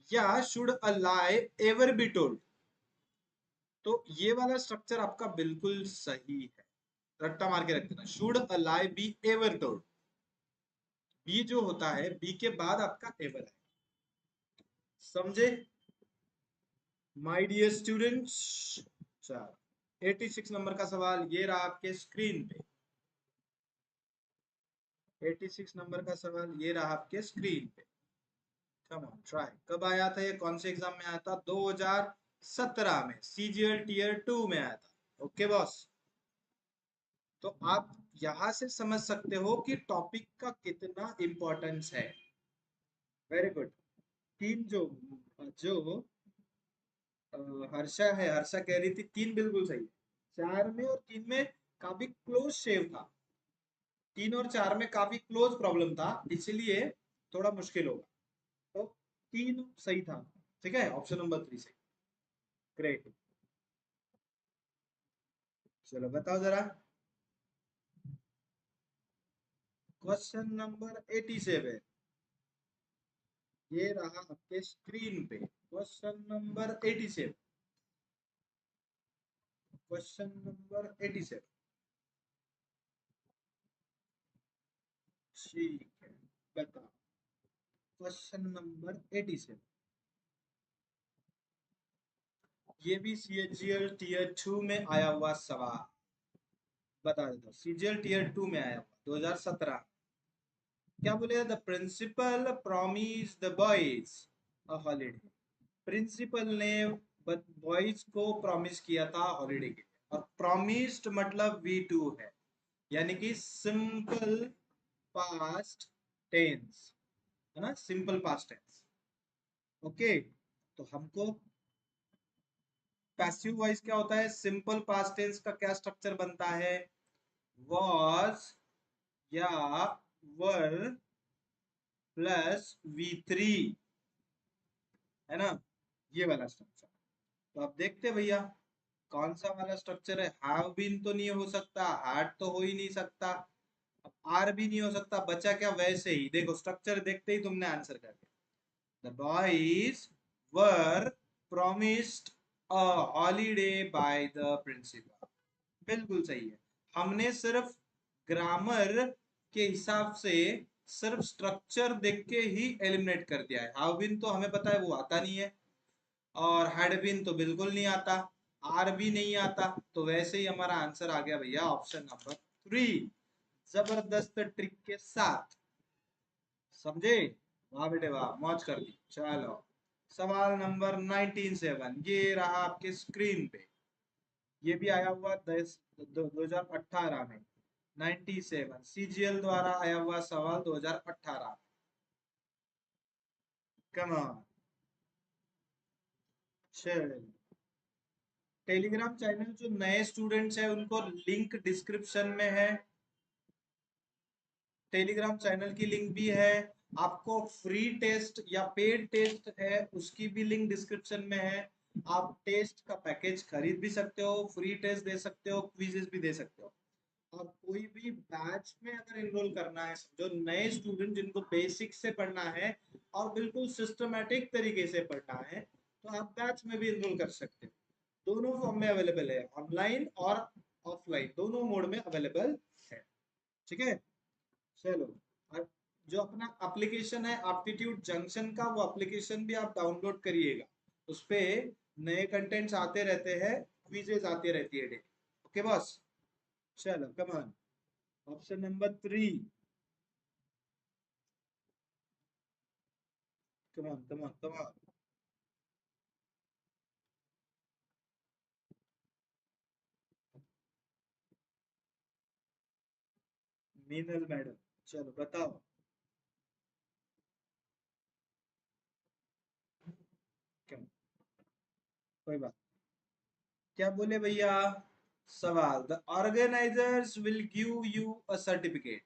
S2: या should a lie ever be told. तो ये वाला स्ट्रक्चर आपका बिल्कुल सही है, रट्टा मार के रख देना, should a lie be ever told. Be जो होता है, बी के बाद आपका एवर है, समझे माय डियर स्टूडेंट्स? चलो 86 नंबर का सवाल ये रहा आपके स्क्रीन पे। 86 नंबर का सवाल ये रहा आपके स्क्रीन पे। कम ऑन ट्राई। कब आया था ये, कौन से एग्जाम में आया था? 2017 में, सीजीएल टीयर 2 में आया था। ओके बॉस, तो आप यहां से समझ सकते हो कि टॉपिक का कितना इंपॉर्टेंस है। Very good. तीन जो जो हर्षा है, हर्षा कह रही थी तीन बिल्कुल सही है, चार में और तीन में काफी क्लोज शेव था, तीन और चार में काफी क्लोज प्रॉब्लम था, इसलिए थोड़ा मुश्किल होगा। तो तीन सही था, ठीक है, ऑप्शन नंबर 3 सही। ग्रेट। चलो बताओ जरा, क्वेश्चन नंबर 87 ये रहा आपके स्क्रीन पे। क्वेश्चन नंबर 87, क्वेश्चन नंबर 87, ठीक है, बताओ। क्वेश्चन नंबर 87 ये भी सीएचजीएल टीयर 2 में आया हुआ सवाल, बता देता हूँ। सीजीएल टीयर 2 में आया हुआ 2017। क्या बोले? The principal promise the boys a holiday. Principal ने बॉयज को प्रॉमिस किया था हॉलीडे के लिए, और प्रॉमिस्ड मतलब V2 है, यानी कि सिंपल पास्ट टेंस, है ना, सिंपल पास्ट टेंस। ओके, तो हमको पैसिव वॉइस क्या होता है, सिंपल पास्ट टेंस का क्या स्ट्रक्चर बनता है, वॉज या वर प्लस V3, है ना, ये वाला स्ट्रक्चर। तो आप देखते हैं भैया कौन सा वाला स्ट्रक्चर है, हैव बीन तो नहीं हो सकता, हैड तो हो ही नहीं सकता, अब आर भी नहीं हो सकता, बचा क्या, वैसे ही देखो स्ट्रक्चर देखते ही तुमने आंसर कर दिया। The boys were promised a holiday by the principal। बिल्कुल सही है, हमने सिर्फ ग्रामर के हिसाब से सिर्फ स्ट्रक्चर देख के ही एलिमिनेट कर दिया है। हाउ बीन तो हमें पता है वो आता नहीं है, और हैड बीन तो बिल्कुल नहीं आता, आर भी नहीं आता, तो वैसे ही हमारा आंसर आ गया भैया ऑप्शन नंबर 3, जबरदस्त ट्रिक के साथ। समझे, वाह बेटे वाह, मौज कर दी। चलो सवाल नंबर 97 ये रहा आपके स्क्रीन पे, ये भी आया हुआ 2018 में, 97 CGL द्वारा आया हुआ सवाल 2018। कम ऑन, चलो टेलीग्राम चैनल जो नए स्टूडेंट्स हैं उनको लिंक डिस्क्रिप्शन में है, टेलीग्राम चैनल की लिंक भी है, आपको फ्री टेस्ट या पेड टेस्ट है उसकी भी लिंक डिस्क्रिप्शन में है। आप टेस्ट का पैकेज खरीद भी सकते हो, फ्री टेस्ट दे सकते हो, क्विजेस भी दे सकते हो। और कोई भी बैच में अगर एनरोल करना है, जो नए स्टूडेंट जिनको बेसिक से पढ़ना है और बिल्कुल सिस्टमेटिक तरीके से पढ़ना है, तो आप बैच में भी एनरोल कर सकते हो। दोनों फॉर्म में अवेलेबल है, ऑनलाइन और ऑफलाइन दोनों मोड में अवेलेबल है। ठीक है, चलो अब जो अपना एप्लीकेशन है एप्टीट्यूड जंक्शन का, वो एप्लीकेशन भी आप डाउनलोड करिएगा, उस पे नए कंटेंट्स आते रहते हैं, क्विजेस आती रहती है डेली। ओके बॉस, चलो come on, option number 3, come on come on come on. Minal madam, चलो बताओ, क्यों, कोई बात, क्या बोले भैया, सवाल, the organizers will give you a certificate,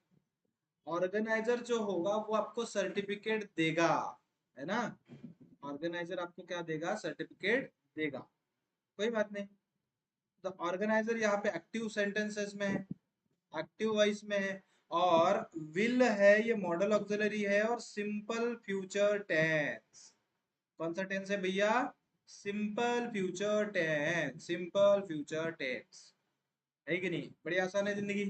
S2: organizer जो होगा वो आपको सर्टिफिकेट देगा, है ना, ऑर्गेनाइजर आपको क्या देगा, सर्टिफिकेट देगा, कोई बात नहीं। द ऑर्गेनाइजर यहाँ पे एक्टिव सेंटेंसेस में है, एक्टिव वॉइस में है, और विल है ये मॉडल ऑक्सिलरी है, और सिंपल फ्यूचर टेंस, कौन सा टेंस है भैया, simple future tense, simple future tense, है कि नहीं, बड़ी आसान है जिंदगी।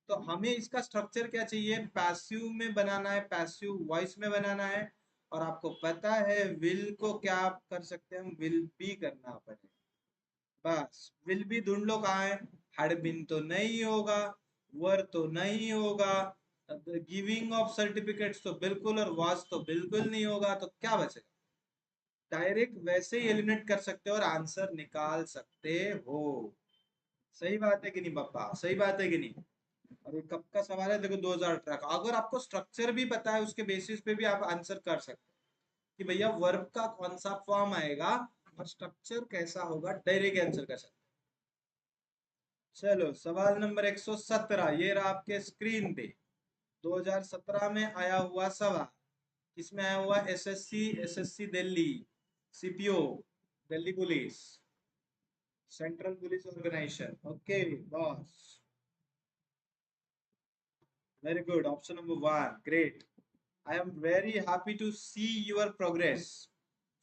S2: तो हमें इसका स्ट्रक्चर क्या चाहिए, पैसिव में बनाना है, पैसिव वॉइस में बनाना है, और आपको पता है विल को क्या आप कर सकते हैं, हम विल भी करना पड़ेगा, बस विल भी ढूंढ लो कहाँ है, हैड बीन तो नहीं होगा, वर तो नहीं होगा, गिविंग ऑफ सर्टिफिकेट्स तो बिल्कुल, और वाज तो बिल्कुल नहीं होगा, तो क्या बचेगा, डायरेक्ट वैसे ही एलिमिनेट कर सकते हो और आंसर निकाल सकते हो। सही बात है कि नहीं पापा, सही बात है कि नहीं। और ये कब का सवाल है, देखो 2018 का, अगर आपको स्ट्रक्चर भी पता है उसके बेसिस पे भी आप आंसर कर सकते हो कि भैया वर्ब का कौन सा फॉर्म आएगा और स्ट्रक्चर कैसा होगा, डायरेक्ट आंसर कर सकते हो। चलो सवाल नंबर 117 ये रहा आपके स्क्रीन पे, 2017 में आया हुआ सवाल, किसमें आया हुआ, SSC Delhi, CPO Delhi police, central police organisation. Okay boss, very good, option number 1, great, I am very happy to see your progress.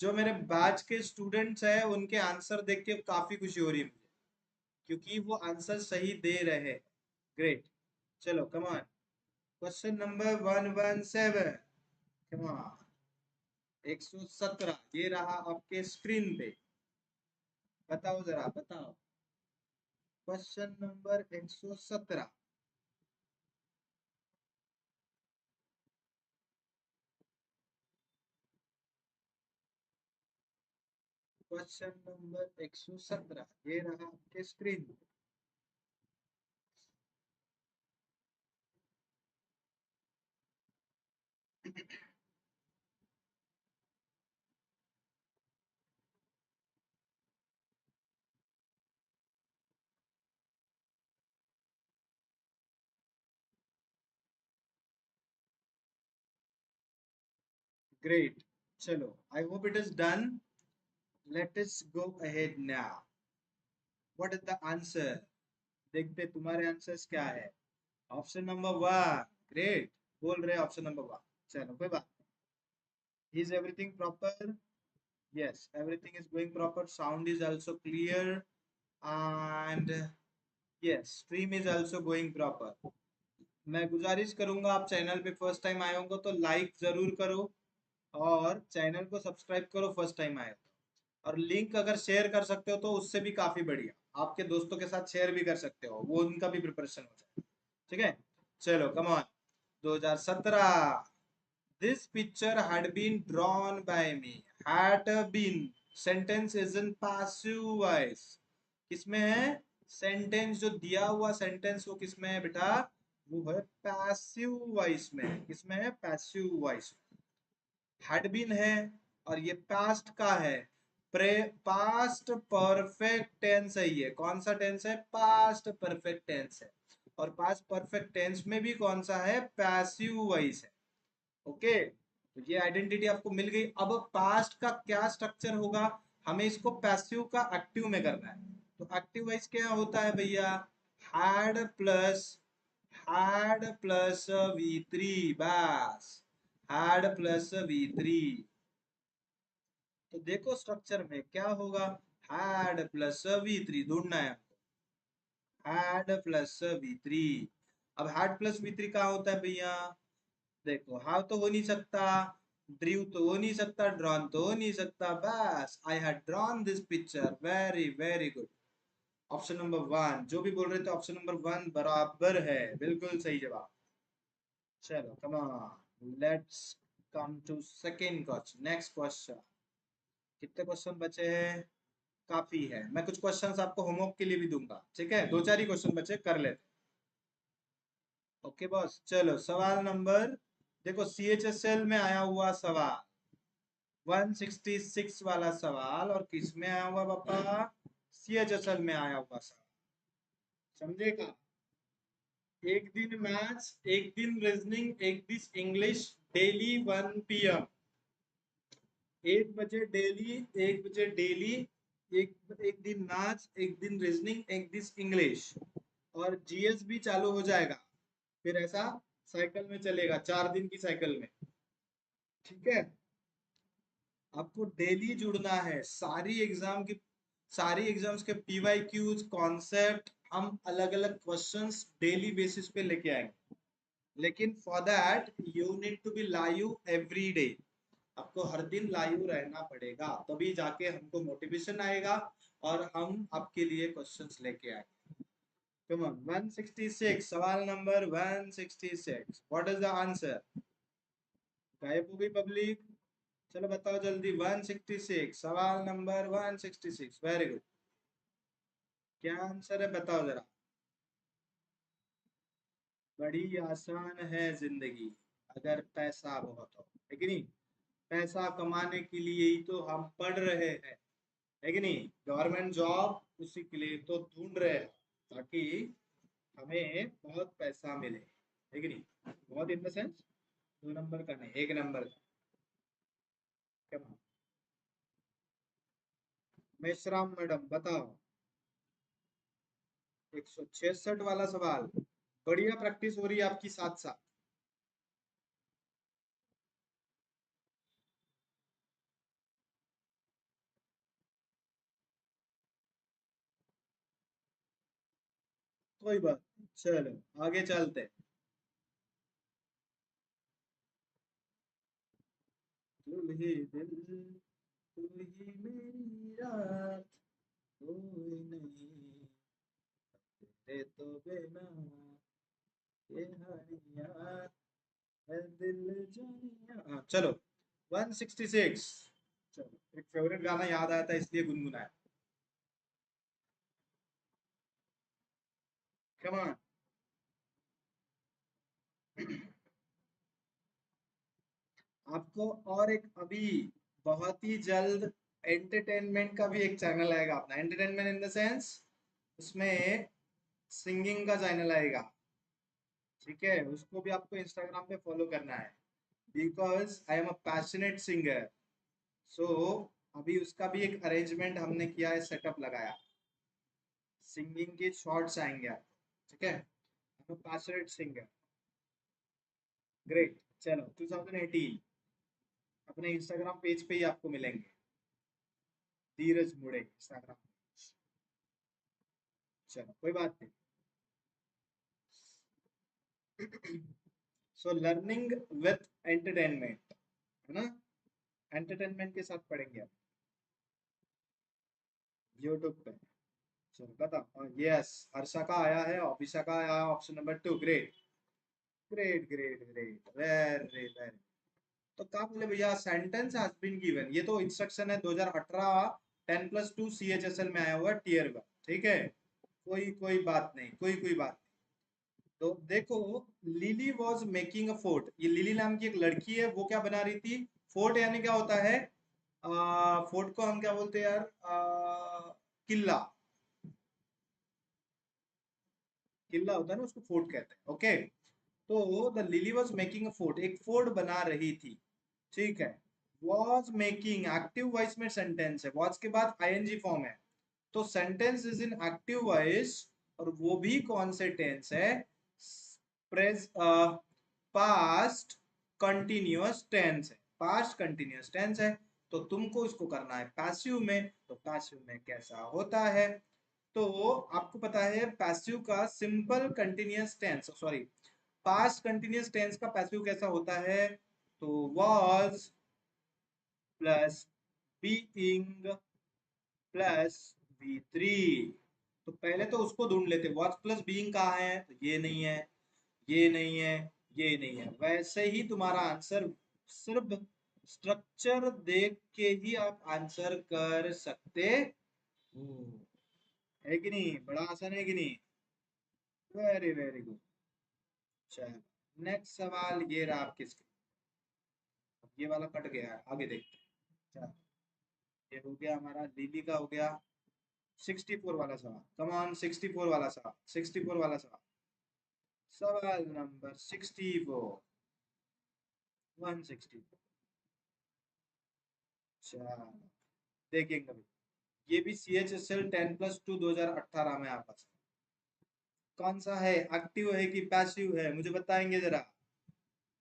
S2: जो मेरे बैच के स्टूडेंट्स हैं उनके आंसर देख के काफी खुशी हो रही है मुझे, क्योंकि वो आंसर सही दे रहे हैं। ग्रेट, चलो come on, question number 117, come on, 117 ये रहा आपके स्क्रीन पे, बताओ जरा बताओ, क्वेश्चन नंबर 117, क्वेश्चन नंबर 117 ये रहा आपके स्क्रीन पे। ग्रेट। चलो, I hope it is done. Let us go ahead now. What is the answer? देखते तुम्हारे आंसर्स क्या है। Option number one. ग्रेट, बोल रहे ऑप्शन नंबर वन। चलो, कोई बात नहीं। Is everything proper? Yes, everything is going proper. Sound is also clear and yes, stream is also going proper. मैं गुजारिश करूंगा, आप चैनल पे फर्स्ट टाइम आए होंगे तो लाइक जरूर करो और चैनल को सब्सक्राइब करो फर्स्ट टाइम आए तो। और लिंक अगर शेयर कर सकते हो तो उससे भी काफी बढ़िया, आपके दोस्तों के साथ शेयर भी कर सकते हो, वो उनका भी प्रिपरेशन हो जाए। ठीक है, चलो come on. 2017, this picture had been drawn by me. Had been, sentence is in passive voice. किसमें है? सेंटेंस जो दिया हुआ सेंटेंस वो किसमें है बेटा? वो है पैसिव वॉइस में। किसमें है? Passive voice. हैड बीन है और ये पास्ट का है। पास्ट परफेक्ट टेंस है। ये कौन सा टेंस है? पास्ट परफेक्ट टेंस है। और पास्ट परफेक्ट टेंस में भी कौन सा है? पैसिव वॉइस है। ओके, तो ये आइडेंटिटी आपको मिल गई। अब पास्ट का क्या स्ट्रक्चर होगा? हमें इसको पैसिव का एक्टिव में करना है। तो एक्टिव वॉइस क्या होता है भैया? Had plus, had plus V3, बस। Had plus V3। तो देखो स्ट्रक्चर में क्या होगा? हैड प्लस V3 ढूंढना है। Had plus V3। अब हैड प्लस V3 कहाँ होता है भैया? देखो, हाउ तो हो नहीं सकता, ड्रीव तो हो नहीं सकता, ड्रॉन तो हो नहीं सकता। बस, I had drawn this picture. Very very good. Option number one, जो भी बोल रहे थे ऑप्शन नंबर वन बराबर है, बिल्कुल सही जवाब। चलो come on, let's come to second question, next question. कितने क्वेश्चन बचे हैं? काफी है। मैं कुछ क्वेश्चंस आपको होमवर्क के लिए भी दूंगा, ठीक है? दो चार ही क्वेश्चन बचे, कर लेते। ओके बॉस, चलो सवाल नंबर, देखो CHSL में आया हुआ सवाल 166 वाला सवाल, और किस में आया हुआ पापा? CHSL में आया हुआ सवाल। समझेगा? एक दिन मैथ्स, एक दिन रीजनिंग, एक दिन इंग्लिश, डेली 1 PM। 1 बजे डेली, 1 बजे डेली। एक दिन मैथ्स, एक दिन रीजनिंग, एक दिन इंग्लिश, और GS भी चालू हो जाएगा। फिर ऐसा साइकिल में चलेगा, 4 दिन की साइकिल में। ठीक है, आपको डेली जुड़ना है। सारी एग्जाम्स के PYQs कॉन्सेप्ट हम अलग अलग क्वेश्चंस डेली बेसिस पे लेके आएंगे। लेकिन for that you need to be live every day. आपको हर दिन लाइव रहना पड़ेगा, तभी जाके हमको मोटिवेशन आएगा और हम आपके लिए क्वेश्चंस लेके आएंगे। कम ऑन, 166, सवाल number 166, what is the answer? गायब हो गई पब्लिक? चलो बताओ जल्दी। 166, सवाल नंबर 166, वेरी गुड। क्या आंसर है बताओ जरा। बड़ी आसान है जिंदगी, अगर पैसा बहुत हो, है कि नहीं? पैसा कमाने के लिए ही तो हम पढ़ रहे हैं, है कि नहीं? गवर्नमेंट जॉब उसी के लिए तो ढूंढ रहे हैं, ताकि हमें बहुत पैसा मिले, है कि नहीं? बहुत इन द सेंस 2 नंबर का नहीं, 1 नंबर का। क्या बात? मेश्राम मैडम बताओ। 166 वाला सवाल। बढ़िया प्रैक्टिस हो रही है आपकी साथ साथ। कोई बात नहीं, चलो आगे चलते। तू ही दिल, तू ही मेरी रात, कोई नहीं तेरे तो बिना, ये हरिया है दिल जानिया। हाँ, चलो 166। चलो, एक फेवरेट गाना याद आया था इसलिए गुनगुनाया। Come on. आपको और एक अभी बहुत ही जल्द एंटरटेनमेंट का भी एक चैनल आएगा अपना। एंटरटेनमेंट इन द सेंस, उसमें सिंगिंग का चैनल आएगा। ठीक है, उसको भी आपको इंस्टाग्राम पे फॉलो करना है। Because I am a passionate singer. So अभी उसका भी एक अरेंजमेंट हमने किया है, सेटअप लगाया, सिंगिंग के शॉर्ट्स आएंगे आपको, ठीक है। आई am a passionate singer. Great. चलो 2018 अपने इंस्टाग्राम पेज पे ही आपको मिलेंगे, धीरज मुड़े इंस्टाग्राम। चलो कोई बात नहीं। सो लर्निंग विथ एंटरटेनमेंट, है ना, एंटरटेनमेंट के साथ पढ़ेंगे आप यूट्यूब पे। चलो बताओ। यस, हर्षा का आया है, ऑफिसा का आया, option number 2। Great great great great, very very. तो क्या बोले भैया, सेंटेंस हैज बीन गिवन, ये तो इंस्ट्रक्शन है 2018 10+2 CHSL में आया हुआ टीयर 1, ठीक है। कोई कोई बात नहीं, कोई बात नहीं। तो देखो, lily was making a fort, ये लिली नाम की एक लड़की है, वो क्या बना रही थी, फोर्ट यानी क्या होता है, फोर्ट को हम क्या बोलते हैं यार, किला, किला होता है ना, उसको फोर्ट कहते हैं, ओके। तो the lily was making a fort, एक फोर्ट बना रही थी, ठीक है। वॉज मेकिंग एक्टिव वॉइस में सेंटेंस है, वॉज के बाद आईएनजी फॉर्म है, तो sentence is in active voice, और वो भी कौन से टेंस है, प्रेज पास्ट कंटिन्यूअस टेंस है, पास्ट कंटिन्यूअस टेंस है। तो तुमको इसको करना है पैसिव में, तो पैसिव में कैसा होता है, तो आपको पता है पैसिव का simple continuous tense, sorry, past continuous tense का पैसिव कैसा होता है, तो was plus being plus V3। तो पहले तो उसको ढूंढ लेते, वॉज प्लस बीइंग कहाँ है, तो ये नहीं है, ये नहीं है, ये नहीं है। वैसे ही तुम्हारा आंसर सिर्फ स्ट्रक्चर देख के ही आप आंसर कर सकते हो, है कि नहीं, बड़ा आसान है कि नहीं, वेरी वेरी गुड। चलो नेक्स्ट सवाल ये रहा आपके screen। ये वाला कट गया है, आगे देखते हैं। चलो, ये हो गया हमारा, लिली का हो गया। 64 वाला सवाल, कम ऑन, 64 वाला सवाल, 64 वाला सवाल, सवाल नंबर 64, 164। चलो देखेंगे भाई, ये भी CHSL 10+2 2018 में आपका कौन सा है, एक्टिव है कि पैसिव है, मुझे बताएंगे जरा,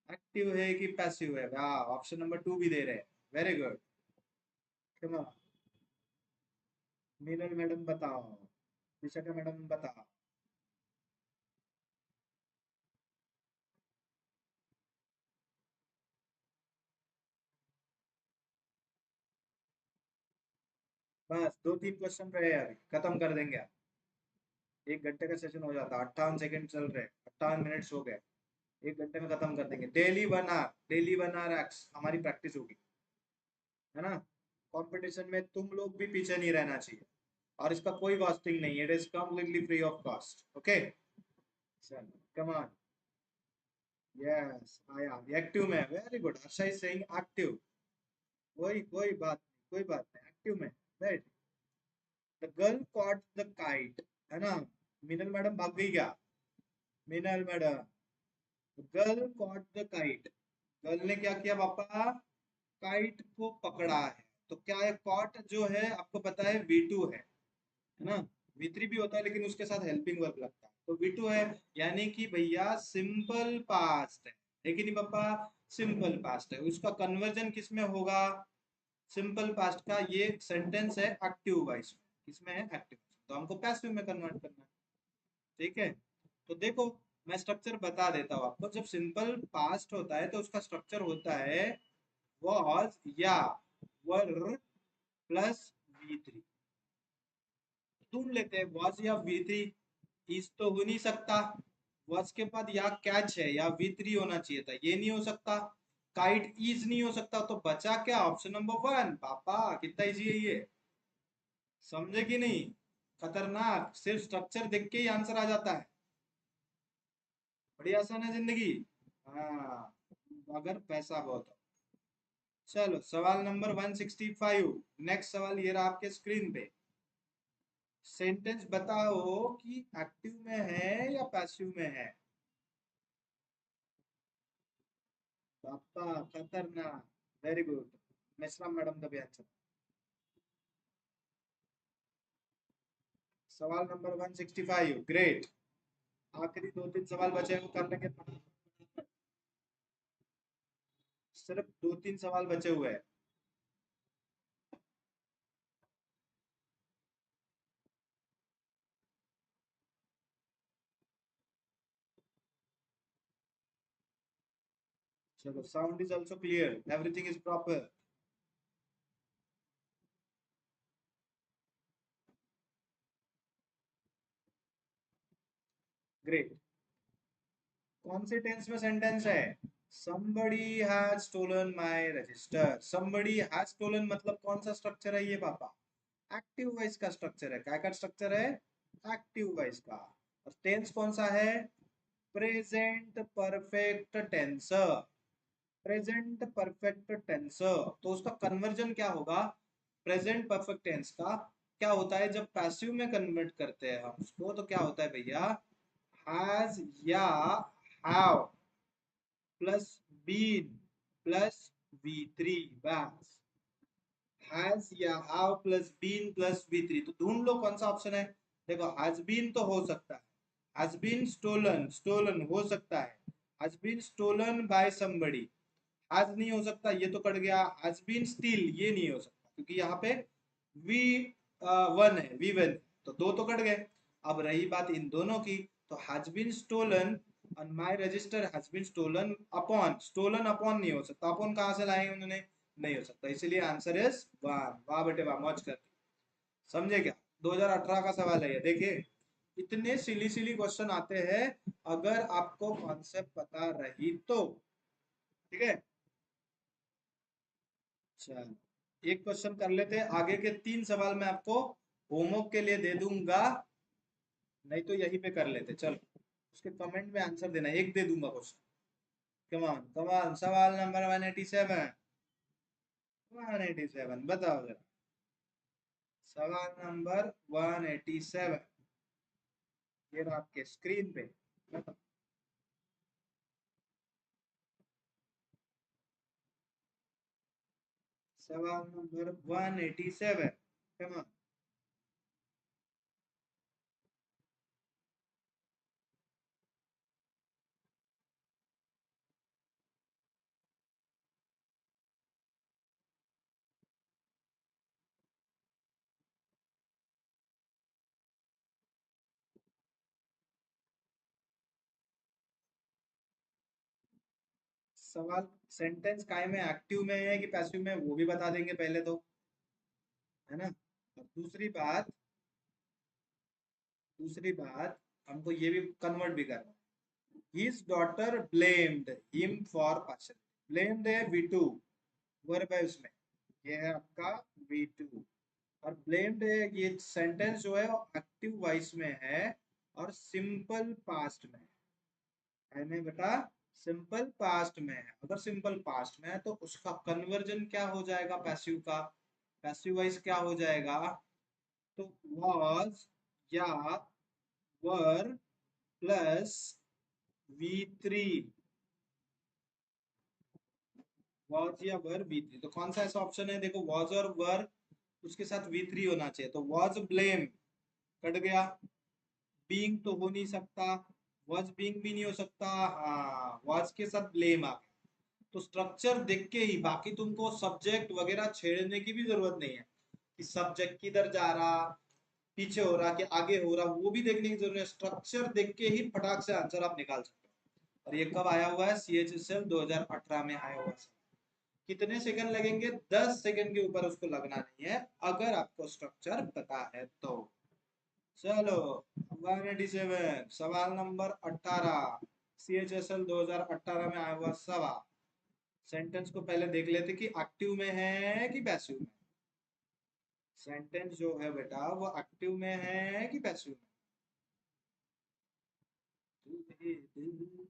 S2: एक्टिव है कि पैसिव है। वाह, ऑप्शन नंबर 2 भी दे रहे हैं, very good. Come on, Minal madam बताओ, विशाखा मैडम बताओ। बस 2-3 क्वेश्चन रहे हैं, अभी खत्म कर देंगे आप, 1 घंटे का सेशन हो जाता है, 58 सेकंड चल रहे, 58 मिनट्स हो गए, 1 घंटे में खत्म कर देंगे। डेली 1 आवर, डेली 1 आवर एक्स हमारी प्रैक्टिस होगी, है ना। कंपटीशन में तुम लोग भी पीछे नहीं रहना चाहिए, और इसका कोई कॉस्टिंग नहीं है, it is completely free of cost, okay. चलो कम ऑन, यस आया, एक्टिव में, very good, Harsha is saying active, कोई बात नहीं, कोई बात नहीं, एक्टिव में, right. The girl caught the kite, है ना। मीनल मैडम भाग गई क्या, Meenal madam, girl caught the kite, girl ने क्या किया पापा, काइट को पकड़ा है। तो क्या है, कॉट जो है आपको पता है V2 है ना, V3 भी होता है लेकिन उसके साथ हेल्पिंग वर्ब लगता है, तो V2 है, यानी कि भैया सिंपल पास्ट है कि नहीं पापा, सिंपल पास्ट है, उसका कन्वर्जन किस में होगा, सिंपल पास्ट का ये सेंटेंस है एक्टिव वॉइस में, किसमें है, एक्टिव, तो हमको पैसिव में कन्वर्ट करना है, ठीक है। तो देखो, मैं स्ट्रक्चर बता देता हूँ आपको, जब सिंपल पास्ट होता है तो उसका स्ट्रक्चर होता है was या were प्लस V3, ढूंढ लेते हैं was या V3, इस तो हो नहीं सकता, was के बाद या कैच है या V3 होना चाहिए था, ये नहीं हो सकता, काइट इज नहीं हो सकता, तो बचा क्या, ऑप्शन नंबर 1 पापा, कितना इजी है ये, समझे कि नहीं, खतरनाक, सिर्फ स्ट्रक्चर देख के ही आंसर आ जाता है, बड़ी आसान है जिंदगी, हाँ, अगर पैसा बहुत हो। चलो सवाल नंबर 165, नेक्स्ट सवाल ये रहा आपके स्क्रीन पे, सेंटेंस बताओ कि एक्टिव में है या पैसिव में है, पापा खतरनाक, वेरी गुड। मिश्रा मैडम का भी आंसर। सवाल नंबर 165, ग्रेट। आखिरी दो तीन सवाल बचे हैं, वो कर लेंगे। सिर्फ दो तीन सवाल बचे हुए हैं। चलो, sound is also clear, everything is proper. Great. कौन से टेंस में सेंटेंस है? somebody has stolen my register। somebody has stolen मतलब कौन सा स्ट्रक्चर है ये पापा? एक्टिव वॉइस का स्ट्रक्चर है। क्या का स्ट्रक्चर है? एक्टिव वॉइस का। और टेंस कौन सा है? Present perfect tense. Present perfect tense, तो उसका कन्वर्जन क्या होगा? प्रेजेंट परफेक्ट टेंस का क्या होता है जब पैसिव में कन्वर्ट करते हैं हम उसको, तो क्या होता है भैया? हैज या have plus been plus V3। बस, हैज या have plus been plus V3। तो ढूंढ लो कौन सा ऑप्शन है। देखो, हैज बीन तो हो सकता है, हैज बीन स्टोलन, स्टोलन हो सकता है, has been stolen by somebody. आज नहीं हो सकता, ये तो कट गया। हैज बीन स्टील, ये नहीं हो सकता क्योंकि यहाँ पे वी वन है, V1, तो दो तो कट गए। अब रही बात इन दोनों की, तो हैज बीन स्टोलन और my register has been stolen upon. Stolen upon नहीं हो सकता, अपॉन कहाँ से लाए उन्होंने? नहीं हो सकता, इसलिए आंसर इज वन। वाह बेटे वाह, मौज कर। समझे क्या? 2018 का सवाल है ये, देखिए। इतने सिली सिली क्वेश्चन आते हैं अगर आपको कॉन्सेप्ट पता रही तो। ठीक है, चल एक क्वेश्चन कर लेते हैं। आगे के तीन सवाल मैं आपको होमवर्क के लिए दे दूंगा, नहीं तो यहीं पे कर लेते। चल, उसके कमेंट में आंसर देना, एक दे दूंगा क्वेश्चन। कमान कमान, सवाल नंबर 187। 187 बताओ जरा। सवाल नंबर 187, ये रहा आपके स्क्रीन पे। बताओ। सवाल नंबर 187, कमान। सवाल, सेंटेंस काय में एक्टिव में है कि पैसिव में, वो भी बता देंगे पहले तो, है ना। और दूसरी बात हमको ये भी कन्वर्ट भी करना है। His daughter blamed him for partial। blamed है V2, वर्ब है उसमें, ये है आपका V2। और blamed है, ये सेंटेंस जो है वो एक्टिव वॉइस में है और सिंपल पास्ट में है नहीं बेटा, सिंपल पास्ट में है। अगर सिंपल पास्ट में है तो उसका कन्वर्जन क्या हो जाएगा पैसिव का? पैसिव वॉइस क्या हो जाएगा? तो was या were प्लस V3। वॉज या वर V3, तो कौन सा ऐसा ऑप्शन है? देखो, वॉज और वर, उसके साथ V3 होना चाहिए, तो वॉज ब्लेम कट गया। बीइंग तो हो नहीं सकता, वॉज बीइंग भी नहीं हो सकता, हाँ वॉज के साथ ब्लेम आ गया। तो स्ट्रक्चर देख के ही, बाकी तुमको सब्जेक्ट वगैरह छेड़ने की भी जरूरत नहीं है कि सब्जेक्ट किधर जा रहा, पीछे हो रहा कि आगे हो रहा, वो भी देखने की जरूरत है। स्ट्रक्चर देख के ही फटाक से आंसर आप निकाल सकते हो। और ये कब आया हुआ है? CHSL 2018 में आया हुआ है। कितने सेकंड लगेंगे? 10 सेकंड के ऊपर उसको लगना नहीं है, अगर आपको स्ट्रक्चर पता है तो। चलो, 187, सवाल नंबर 18, CHSL 2018 में आया हुआ सवाल। सेंटेंस को पहले देख लेते कि एक्टिव में है कि पैसिव में। सेंटेंस जो है बेटा वो एक्टिव में है कि पैसिव में? तू ही दिल,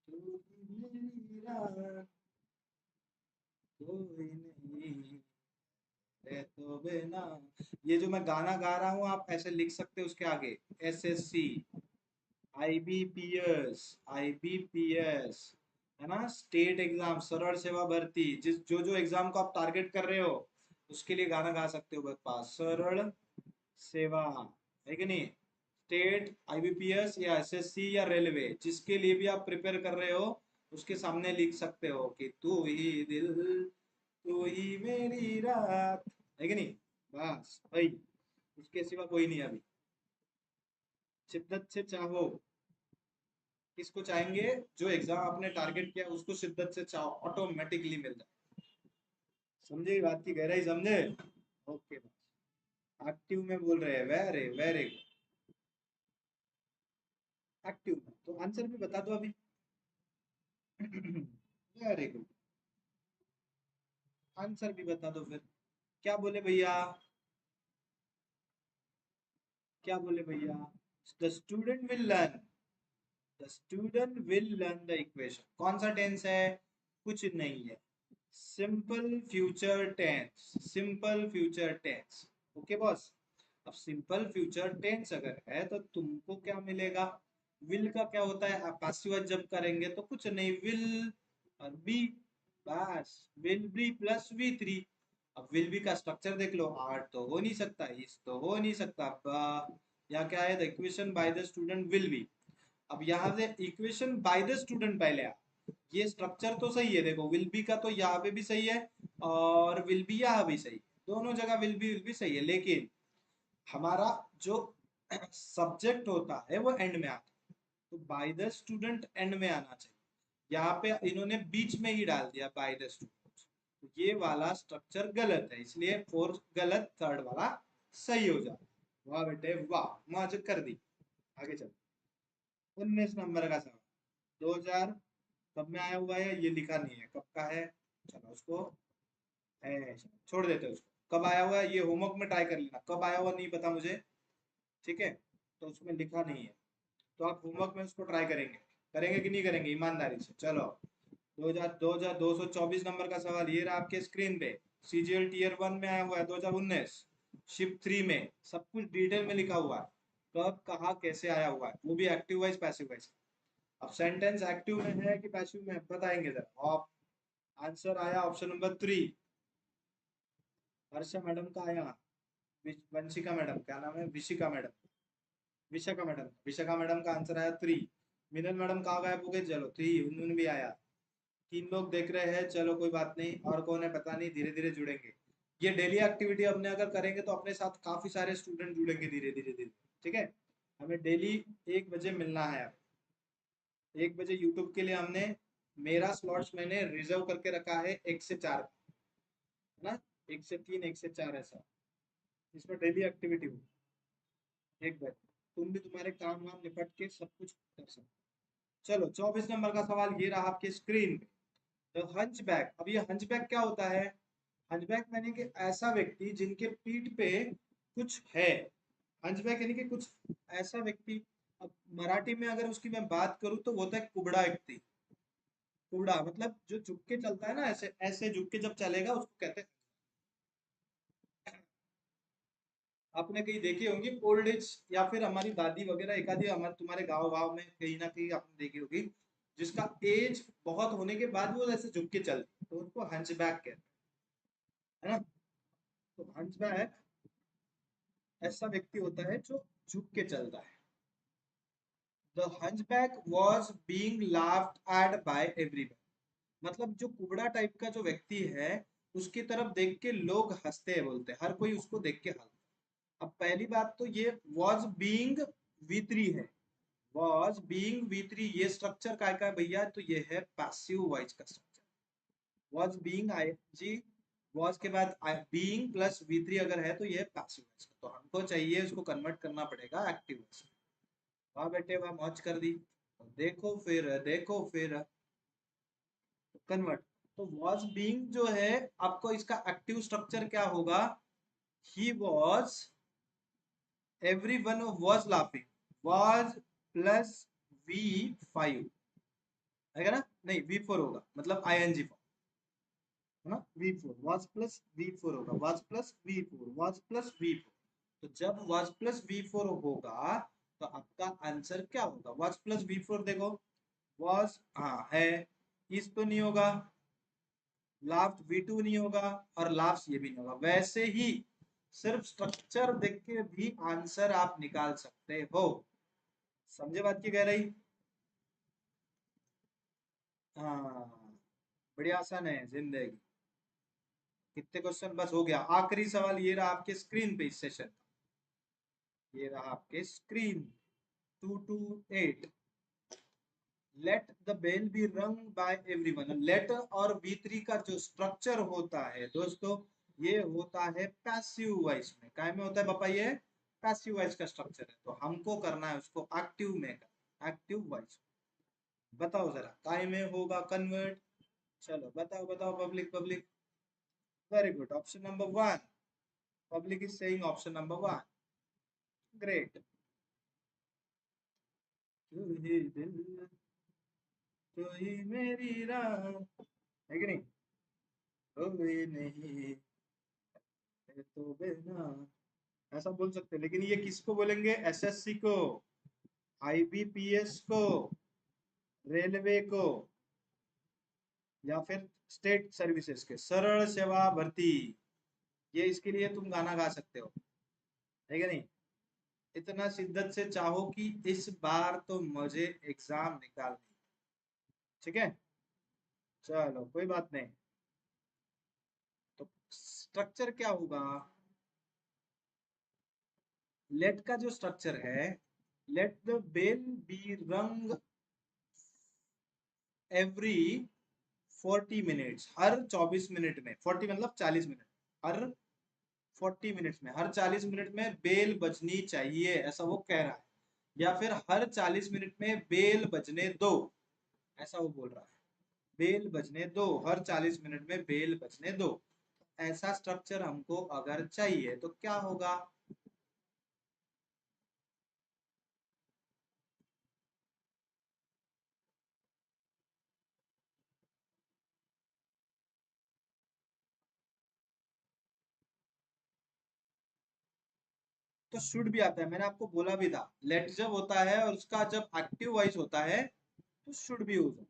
S2: तू ही मेरी रात, कोई नहीं है तो बिना। ये जो मैं गाना गा रहा हूँ आप ऐसे लिख सकते हो उसके आगे, SSC, IBPS, IBPS, है ना, स्टेट एग्जाम, सरल सेवा भर्ती, जिस जो जो एग्जाम को आप टारगेट कर रहे हो उसके लिए गाना गा सकते हो बस, सरल सेवा, है कि नहीं, स्टेट, आईबीपीएस या एसएससी या रेलवे, जिसके लिए भी आप प्रिपेयर कर रहे हो उसके सामने लिख सकते हो कि तू ही दिल, तू ही मेरी रात, है कि नहीं, बस भाई, उसके सिवा कोई नहीं अभी। शिद्दत से चाहो, किसको चाहेंगे, जो एग्जाम आपने टारगेट किया उसको शिद्दत से चाहो, ऑटोमेटिकली मिल जाए। समझे बात की गहराई, समझे? ओके, एक्टिव में बोल रहे हैं, वेरी वेरी एक्टिव में, तो आंसर भी बता दो अभी। वेरी गुड, आंसर भी बता दो फिर। क्या बोले भैया, क्या बोले भैया? The student will learn, the student will learn the equation, कौन सा टेंस है? कुछ नहीं है, simple future tense, simple future tense. Okay boss, अब सिंपल फ्यूचर टेंस अगर है तो तुमको क्या मिलेगा? विल का क्या होता है, आप पासिव जब करेंगे तो कुछ नहीं, विल और बी, बस, will be plus we three. अब विल बी का स्ट्रक्चर देख लो, आर तो हो नहीं सकता, इस तो हो नहीं सकता, यहाँ क्या है, the equation by the student will be. अब यहाँ से इक्वेशन बाय द स्टूडेंट पहले आ, ये स्ट्रक्चर तो सही है, देखो विल बी का तो यहाँ पे भी सही है और विल बी यहाँ भी सही है, दोनों जगह विल बी सही है, लेकिन हमारा जो सब्जेक्ट होता है वो एंड में आता है, तो बाय द स्टूडेंट एंड में आना चाहिए, यहाँ पे इन्होंने बीच में ही डाल दिया बाय द स्टूडेंट, तो ये वाला स्ट्रक्चर गलत है, इसलिए फोर्थ गलत, थर्ड वाला सही हो जाता है। वाह बेटे वाह, मौज कर दी। आगे चल, 19 नंबर का सवाल, 2000 कब में आया हुआ है, ये लिखा नहीं है कब का है, चलो उसको छोड़ देते हैं उसको, कब आया हुआ है ये होमवर्क में ट्राई कर लेना, कब आया हुआ नहीं पता मुझे, ठीक है, तो उसमें लिखा नहीं है, तो आप होमवर्क में उसको ट्राई करेंगे, करेंगे कि नहीं करेंगे ईमानदारी से? चलो, 2224 नंबर का सवाल ये रहा आपके स्क्रीन पे, सीजीएल टीयर 1 में आया हुआ है 2019, शिफ्ट 3 में सब कुछ डिटेल में लिखा हुआ है, कब कहाँ कैसे आया हुआ है, वो भी एक्टिव वाइज पैसिव वाइज। अब सेंटेंस एक्टिव में है कि पैसिव में है बताएंगे जरा, और आंसर आया ऑप्शन नंबर 3, हर्षा मैडम का आया, वंशिका मैडम, क्या नाम है, Vishika madam, Vishakha madam, Vishakha madam का आंसर आया 3, मिनल मैडम कहाँ गायब हो गए, चलो 3 उन्होंने भी आया, 3 लोग देख रहे हैं, चलो कोई बात नहीं, और कौन है पता नहीं, धीरे धीरे जुड़ेंगे, ये डेली एक्टिविटी हमने अगर करेंगे तो अपने साथ काफी सारे स्टूडेंट जुड़ेंगे धीरे धीरे धीरे, ठीक है, हमें डेली 1 बजे मिलना है। 1 बजे यूट्यूब के लिए हमने, मेरा स्लॉट्स मैंने रिजर्व करके रखा है 1 से 4, है ना, 1 से 3, 1 से 4 ऐसा, इसमें डेली एक्टिविटी हो, 1 बजे तुम भी तुम्हारे काम वाम निपट के सब कुछ कर सकते। चलो 24 नंबर का सवाल ये रहा आपके स्क्रीन पे, हंचबैक, अब ये हंचबैक क्या होता है? हंचबैक यानी कि ऐसा व्यक्ति जिनके पीठ पे कुछ है, हंचबैक यानी कि कुछ ऐसा व्यक्ति, अब मराठी में अगर उसकी मैं बात करूं तो वो होता है कुबड़ा व्यक्ति, कुबड़ा मतलब जो झुक के चलता है ना, ऐसे ऐसे झुक के जब चलेगा उसको कहते हैं, आपने कहीं देखी होंगी ओल्ड एज, या फिर हमारी दादी वगैरह एक आधी हमारे तुम्हारे गांव गांव में कहीं ना कहीं आपने देखी होगी, जिसका एज बहुत होने के बाद वो ऐसे झुक के चलती, तो उनको हंचबैक कहते हैं, है ना, तो हंचबैक ऐसा व्यक्ति होता है जो झुक के चलता है। The hunchback was being laughed at by everyone, मतलब जो कुबड़ा टाइप का जो व्यक्ति है उसकी तरफ देख के लोग हंसते हैं, बोलते हैं, हर कोई उसको देख के हंसता। अब पहली बात तो ये वॉज बीइंग V3 है, वॉज बीइंग V3, ये स्ट्रक्चर काय का है भैया, तो ये है पैसिव वॉइस का structure, was being ING, was के बाद बीइंग प्लस V3 अगर है तो ये पैसिव वॉइस का, तो हमको चाहिए इसको कन्वर्ट करना पड़ेगा एक्टिव वॉइस में। वाह बेटे वाह, मौज कर दी, देखो फिर कन्वर्ट, तो वॉज बीइंग जो है आपको इसका एक्टिव स्ट्रक्चर क्या होगा, he was, everyone was laughing, was plus V5 आएगा ना, नहीं V4 होगा, मतलब ING फॉर्म, है ना, V4 was प्लस V4 होगा, was plus V4, was plus V4, तो जब was प्लस V4 होगा तो आपका आंसर क्या होगा, was प्लस V4 देखो, was हाँ है, इस तो नहीं होगा, लास्ट V2 नहीं होगा, और लास्ट ये भी नहीं होगा। वैसे ही सिर्फ स्ट्रक्चर देख के भी आंसर आप निकाल सकते हो। समझे बात की गहराई? हाँ, बड़ी आसान है जिंदगी। कितने क्वेश्चन बस हो गया, आखिरी सवाल ये रहा आपके स्क्रीन पे इस सेशन। ये रहा आपके screen 228। Let the bell be rung by everyone. Let और B3 का जो स्ट्रक्चर होता है दोस्तों, ये होता है पैसिव वॉइस में। काय में होता है पापा? ये पैसिव वॉइस का स्ट्रक्चर है, तो हमको करना है उसको एक्टिव में करना, एक्टिव वॉइस। बताओ जरा काय में होगा कन्वर्ट? चलो बताओ बताओ public, public. Very good, option number one. Public is saying option number one. Great. तू ही दिल, तू ही मेरी राह, है कि नहीं? कोई नहीं है तो बिना, ऐसा बोल सकते हैं। लेकिन ये किसको बोलेंगे? SSC को, IBPS को, रेलवे को, या फिर स्टेट सर्विसेज के, सरल सेवा भर्ती। ये इसके लिए तुम गाना गा सकते हो, है कि नहीं? इतना शिद्दत से चाहो कि इस बार तो मुझे एग्जाम निकालनी। ठीक है, चलो कोई बात नहीं। तो स्ट्रक्चर क्या होगा? लेट का जो स्ट्रक्चर है, late the bell be rung every 40 minutes. Her 24 minute में, 40 मतलब 40 मिनट, हर 40 मिनट्स में, हर 40 मिनट में बेल बजनी चाहिए, ऐसा वो कह रहा है। या फिर हर 40 मिनट में बेल बजने दो, ऐसा वो बोल रहा है। बेल बजने दो, हर 40 मिनट में बेल बजने दो। ऐसा स्ट्रक्चर हमको अगर चाहिए तो क्या होगा? तो शुड भी आता है, मैंने आपको बोला भी था। लेट जब होता है और उसका जब एक्टिव वॉइस होता है तो शुड भी यूज होता है,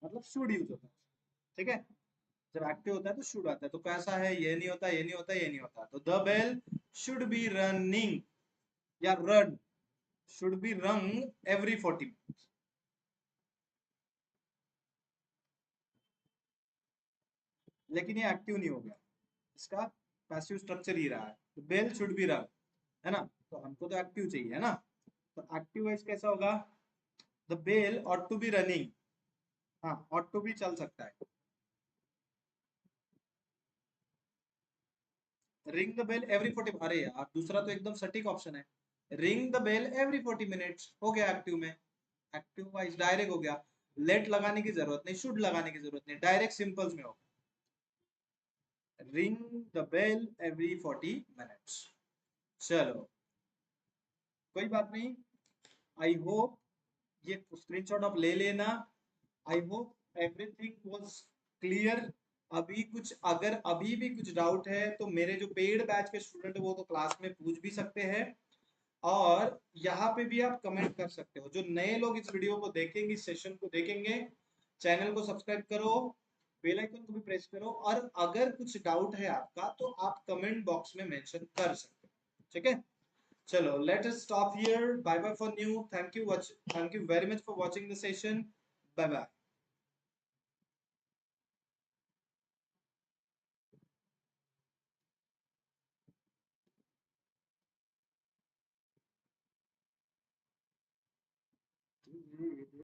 S2: मतलब शुड यूज होता है। ठीक है, जब एक्टिव होता है तो शुड आता है। तो कैसा है? ये नहीं होता, ये नहीं होता, ये नहीं होता। तो the bell should be running, या run, should be rung every 40 minutes. लेकिन ये एक्टिव नहीं हो गया, इसका पैसिव स्ट्रक्चर ही रहा है। तो बेल शुड बी रन, है ना? तो हमको तो एक्टिव चाहिए, है ना? तो एक्टिव वॉइस कैसा होगा? The bell ought to be running. हाँ, ऑट टू भी चल सकता है। Ring the bell every 40। अरे यार, दूसरा तो एकदम सटीक ऑप्शन है। Ring the bell every 40 minutes हो गया एक्टिव में, एक्टिव वाइज डायरेक्ट हो गया। लेट लगाने की जरूरत नहीं, शुड लगाने की जरूरत नहीं, डायरेक्ट सिंपल्स में हो। Ring the bell every 40 minutes. चलो कोई बात नहीं। आई होप ये स्क्रीनशॉट आप ले लेना। I hope everything was clear. अभी कुछ, अगर अभी भी कुछ डाउट है तो मेरे जो पेड बैच के स्टूडेंट वो तो क्लास में पूछ भी सकते हैं, और यहाँ पे भी आप कमेंट कर सकते हो। जो नए लोग इस वीडियो को देखेंगे, इस सेशन को देखेंगे, चैनल को सब्सक्राइब करो, बेल आइकन को भी प्रेस करो, और अगर कुछ डाउट है आपका तो आप कमेंट बॉक्स में मेंशन कर सकते हो। ठीक है, चलो let us stop here. Bye bye for now, thank you very much for watching the session. Bye bye.